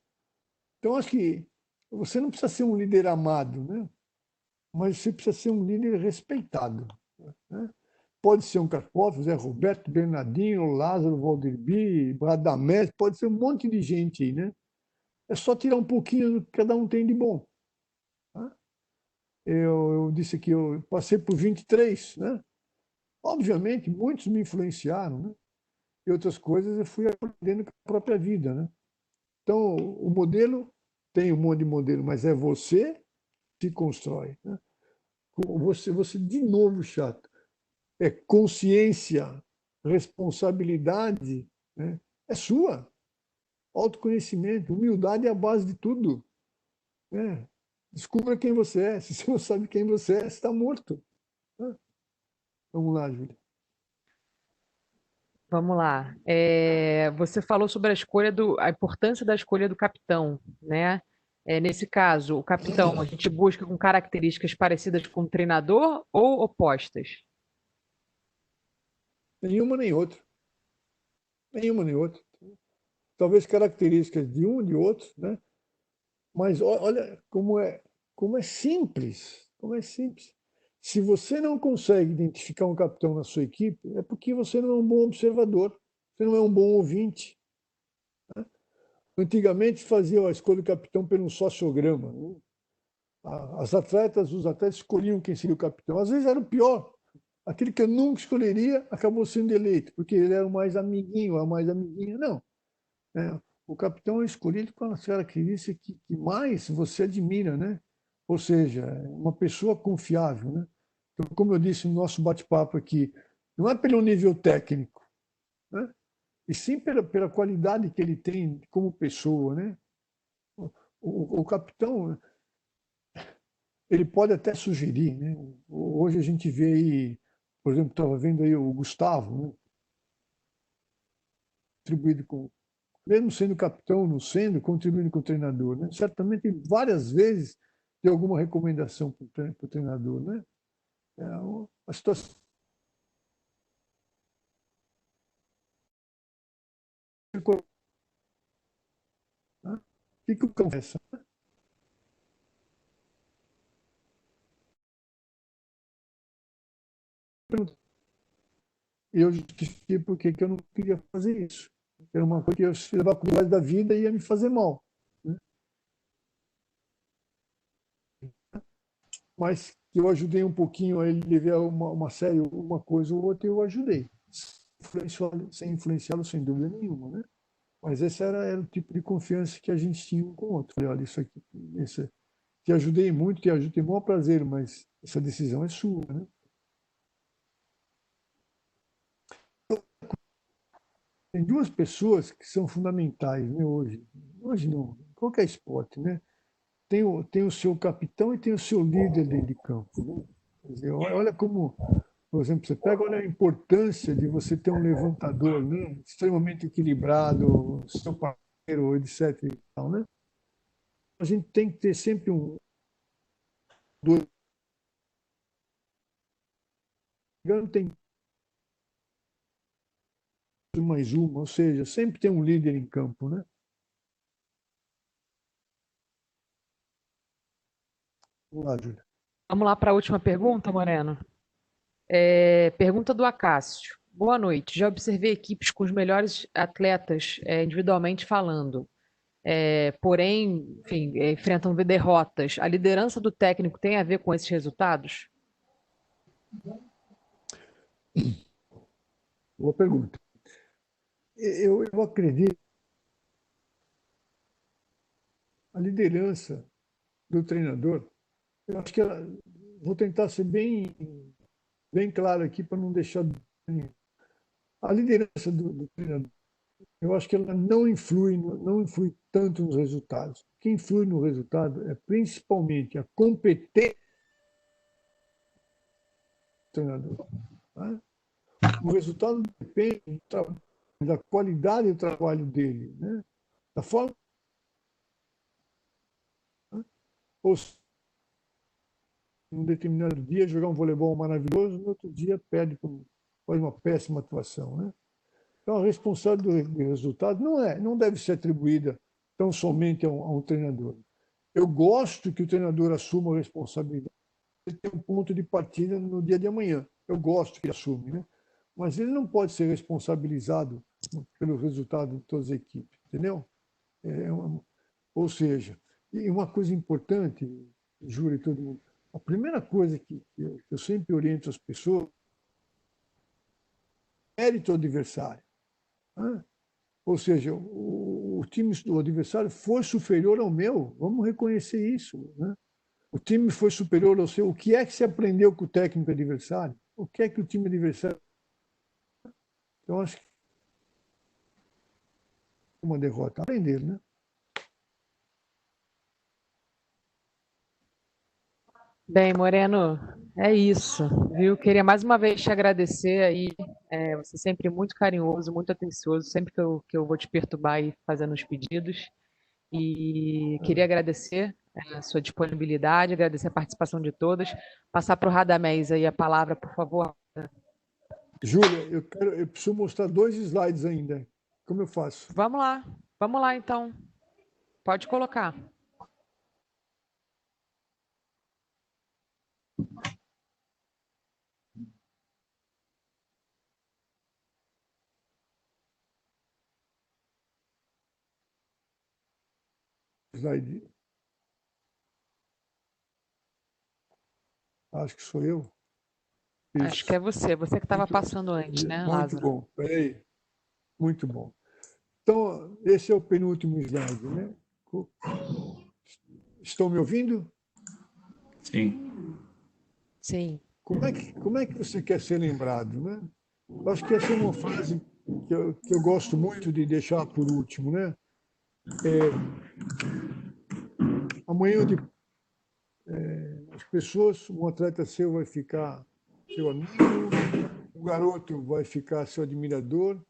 Speaker 3: Então acho que você não precisa ser um líder amado, né? Mas você precisa ser um líder respeitado, né? Pode ser um Karpov, Zé Roberto, Bernardinho, Lázaro, Valderbi, Radamés, pode ser um monte de gente aí, né? É só tirar um pouquinho do que cada um tem de bom. Né? Eu disse que eu passei por 23, né? Obviamente, muitos me influenciaram, né? E outras coisas eu fui aprendendo com a própria vida, né? Então, o modelo, tem um monte de modelo, mas é você que se constrói, né? Você de novo chato. É consciência, responsabilidade, né? É sua. Autoconhecimento, humildade é a base de tudo, né? Descubra quem você é. Se você não sabe quem você é, você está morto, né? Vamos lá, Júlia.
Speaker 1: Vamos lá. Você falou sobre a importância da escolha do capitão, né? Nesse caso, o capitão, a gente busca com características parecidas com o treinador ou opostas?
Speaker 3: Nenhuma nem outra. Nenhuma nem outra. Talvez características de um, de outro, né? Mas olha como é simples, como é simples. Se você não consegue identificar um capitão na sua equipe, é porque você não é um bom observador, você não é um bom ouvinte. Né? Antigamente fazia a escolha do capitão pelo sociograma, né? Os atletas escolhiam quem seria o capitão. Às vezes era o pior. Aquele que eu nunca escolheria acabou sendo eleito, porque ele era o mais amiguinho, a mais amiguinha. Não. O capitão é escolhido com as características que mais você admira, né? Ou seja, uma pessoa confiável, né? Então, como eu disse no nosso bate-papo aqui, não é pelo nível técnico, né? E sim pela qualidade que ele tem como pessoa, né? O capitão, ele pode até sugerir, né? Hoje a gente vê aí, por exemplo, estava vendo aí o Gustavo, né? Distribuído com, mesmo sendo capitão, não sendo, contribuindo com o treinador, né? Certamente várias vezes tem alguma recomendação para o treinador, né? É uma situação. Né? O que o cão pensa? E eu justifiquei por que eu não queria fazer isso. Era uma coisa que eu se levar para o da vida ia me fazer mal. Né? Mas eu ajudei um pouquinho a ele ver uma série, uma coisa ou outra, eu ajudei. Sem influenciá-lo, sem dúvida nenhuma. Né? Mas esse era o tipo de confiança que a gente tinha um com o outro. Falei, olha, isso aqui, te ajudei muito, te ajudei, tem o maior prazer, mas essa decisão é sua. Né? Tem duas pessoas que são fundamentais, né, hoje. Hoje não, qualquer esporte, né? Tem o seu capitão e tem o seu líder dentro de campo. Né? Quer dizer, olha como, por exemplo, você pega, olha a importância de você ter um levantador, né, extremamente equilibrado, seu parceiro, etc. E tal, né? A gente tem que ter sempre um dois, tem mais uma, ou seja, sempre tem um líder em campo, né? Vamos lá, Júlia.
Speaker 1: Vamos lá para a última pergunta, Moreno. Pergunta do Acácio. Boa noite. Já observei equipes com os melhores atletas, individualmente falando. Porém, enfim, enfrentam derrotas. A liderança do técnico tem a ver com esses resultados?
Speaker 3: Boa pergunta. Eu acredito a liderança do treinador, eu acho que vou tentar ser bem claro aqui para não deixar a liderança do treinador. Eu acho que ela não influi tanto nos resultados. O que influi no resultado é principalmente a competência do treinador. Tá? O resultado depende da qualidade do trabalho dele, né? Da forma. Ou seja, num determinado dia jogar um voleibol maravilhoso, no outro dia faz uma péssima atuação, né? Então, a responsabilidade do resultado não deve ser atribuída tão somente a um treinador. Eu gosto que o treinador assuma a responsabilidade de ter um ponto de partida no dia de amanhã. Eu gosto que ele assume, né? Mas ele não pode ser responsabilizado pelo resultado de todas as equipes, entendeu? Ou seja, e uma coisa importante, Júlio e todo mundo, a primeira coisa que eu sempre oriento as pessoas é mérito ao adversário. Né? Ou seja, o time do adversário foi superior ao meu, vamos reconhecer isso. Né? O time foi superior ao seu. O que é que se aprendeu com o técnico adversário? O que é que o time adversário... Então, acho que uma derrota. Aprender, né?
Speaker 1: Bem, Moreno, é isso, viu? Queria mais uma vez te agradecer aí. Você sempre muito carinhoso, muito atencioso, sempre que eu vou te perturbar aí fazendo os pedidos. E queria agradecer a sua disponibilidade, agradecer a participação de todos. Passar para o Radamés aí a palavra, por favor.
Speaker 3: Júlia, eu preciso mostrar 2 slides ainda. Como eu faço?
Speaker 1: Vamos lá então. Pode colocar.
Speaker 3: Slide. Acho que sou eu. Isso.
Speaker 1: Acho que é você que estava passando antes, né, Lázaro?
Speaker 3: Muito bom, peraí. Muito bom. Então, esse é o penúltimo slide, né? Estão me ouvindo?
Speaker 7: Sim.
Speaker 1: Sim.
Speaker 3: Como é que você quer ser lembrado, né? Eu acho que essa é uma frase que eu gosto muito de deixar por último, né? Amanhã, as pessoas, um atleta seu vai ficar seu amigo, o garoto vai ficar seu admirador.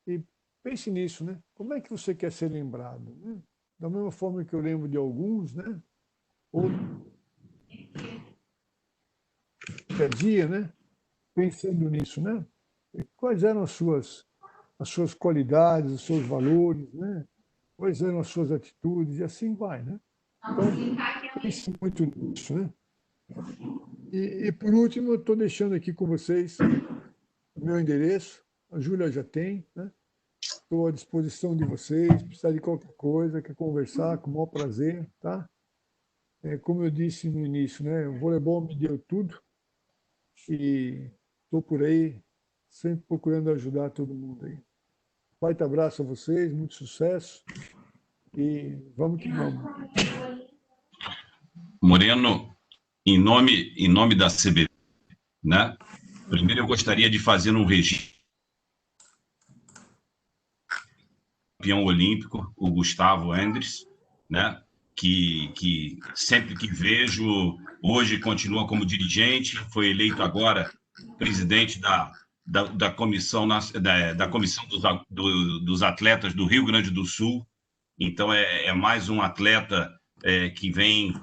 Speaker 3: E pense nisso, né? Como é que você quer ser lembrado? Né? Da mesma forma que eu lembro de alguns, né? Ou dia a dia, né? Pensando nisso, né? E quais eram as suas qualidades, os seus valores, né? Quais eram as suas atitudes, e assim vai, né? Então, pense muito nisso, né? E por último, eu estou deixando aqui com vocês o meu endereço, a Júlia já tem, né? Estou à disposição de vocês, precisar de qualquer coisa, quer conversar, com o maior prazer, tá? Como eu disse no início, né? O voleibol me deu tudo e estou por aí sempre procurando ajudar todo mundo aí. Baita abraço a vocês, muito sucesso e vamos que vamos.
Speaker 2: Moreno, em nome da CBV, né? Primeiro eu gostaria de fazer um registro. Campeão olímpico, o Gustavo Endres, né? Que sempre que vejo, hoje continua como dirigente, foi eleito agora presidente da comissão dos atletas do Rio Grande do Sul. Então, é mais um atleta que vem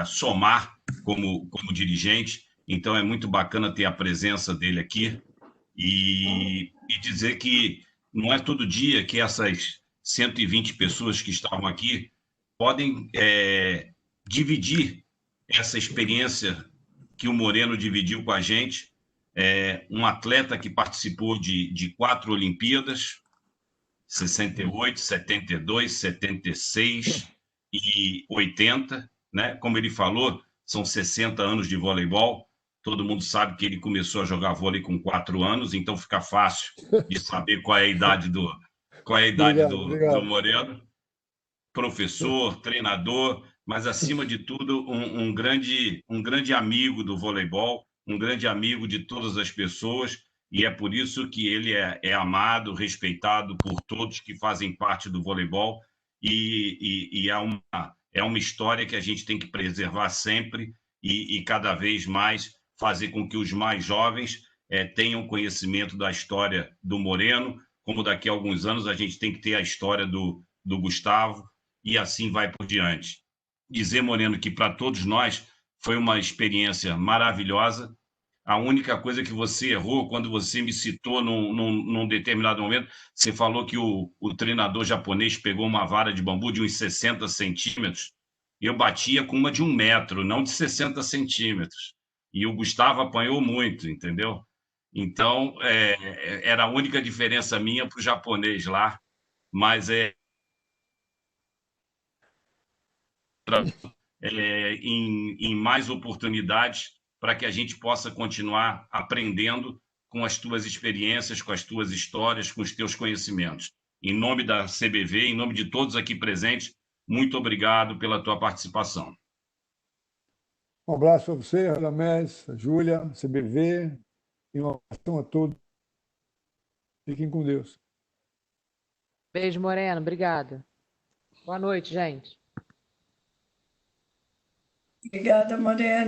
Speaker 2: somar como dirigente. Então, é muito bacana ter a presença dele aqui e dizer que não é todo dia que essas 120 pessoas que estavam aqui podem dividir essa experiência que o Moreno dividiu com a gente. Um atleta que participou de 4 Olimpíadas, 68, 72, 76 e 80, né? Como ele falou, são 60 anos de voleibol. Todo mundo sabe que ele começou a jogar vôlei com 4 anos, então fica fácil de saber qual é a idade do Moreno. Professor, treinador, mas, acima de tudo, um grande amigo do voleibol, um grande amigo de todas as pessoas, e é por isso que ele é amado, respeitado por todos que fazem parte do voleibol, e é uma história que a gente tem que preservar sempre e cada vez mais fazer com que os mais jovens tenham conhecimento da história do Moreno, como daqui a alguns anos a gente tem que ter a história do Gustavo, e assim vai por diante. Dizer, Moreno, que para todos nós foi uma experiência maravilhosa. A única coisa que você errou, quando você me citou num determinado momento, você falou que o treinador japonês pegou uma vara de bambu de uns 60 centímetros, e eu batia com uma de 1 metro, não de 60 centímetros. E o Gustavo apanhou muito, entendeu? Então, era a única diferença minha para o japonês lá, mas em mais oportunidades para que a gente possa continuar aprendendo com as tuas experiências, com as tuas histórias, com os teus conhecimentos. Em nome da CBV, em nome de todos aqui presentes, muito obrigado pela tua participação.
Speaker 3: Um abraço para você, Radamés, a Júlia, a CBV, e um abraço a todos. Fiquem com Deus.
Speaker 1: Beijo, Moreno. Obrigada. Boa noite, gente.
Speaker 9: Obrigada, Moreno.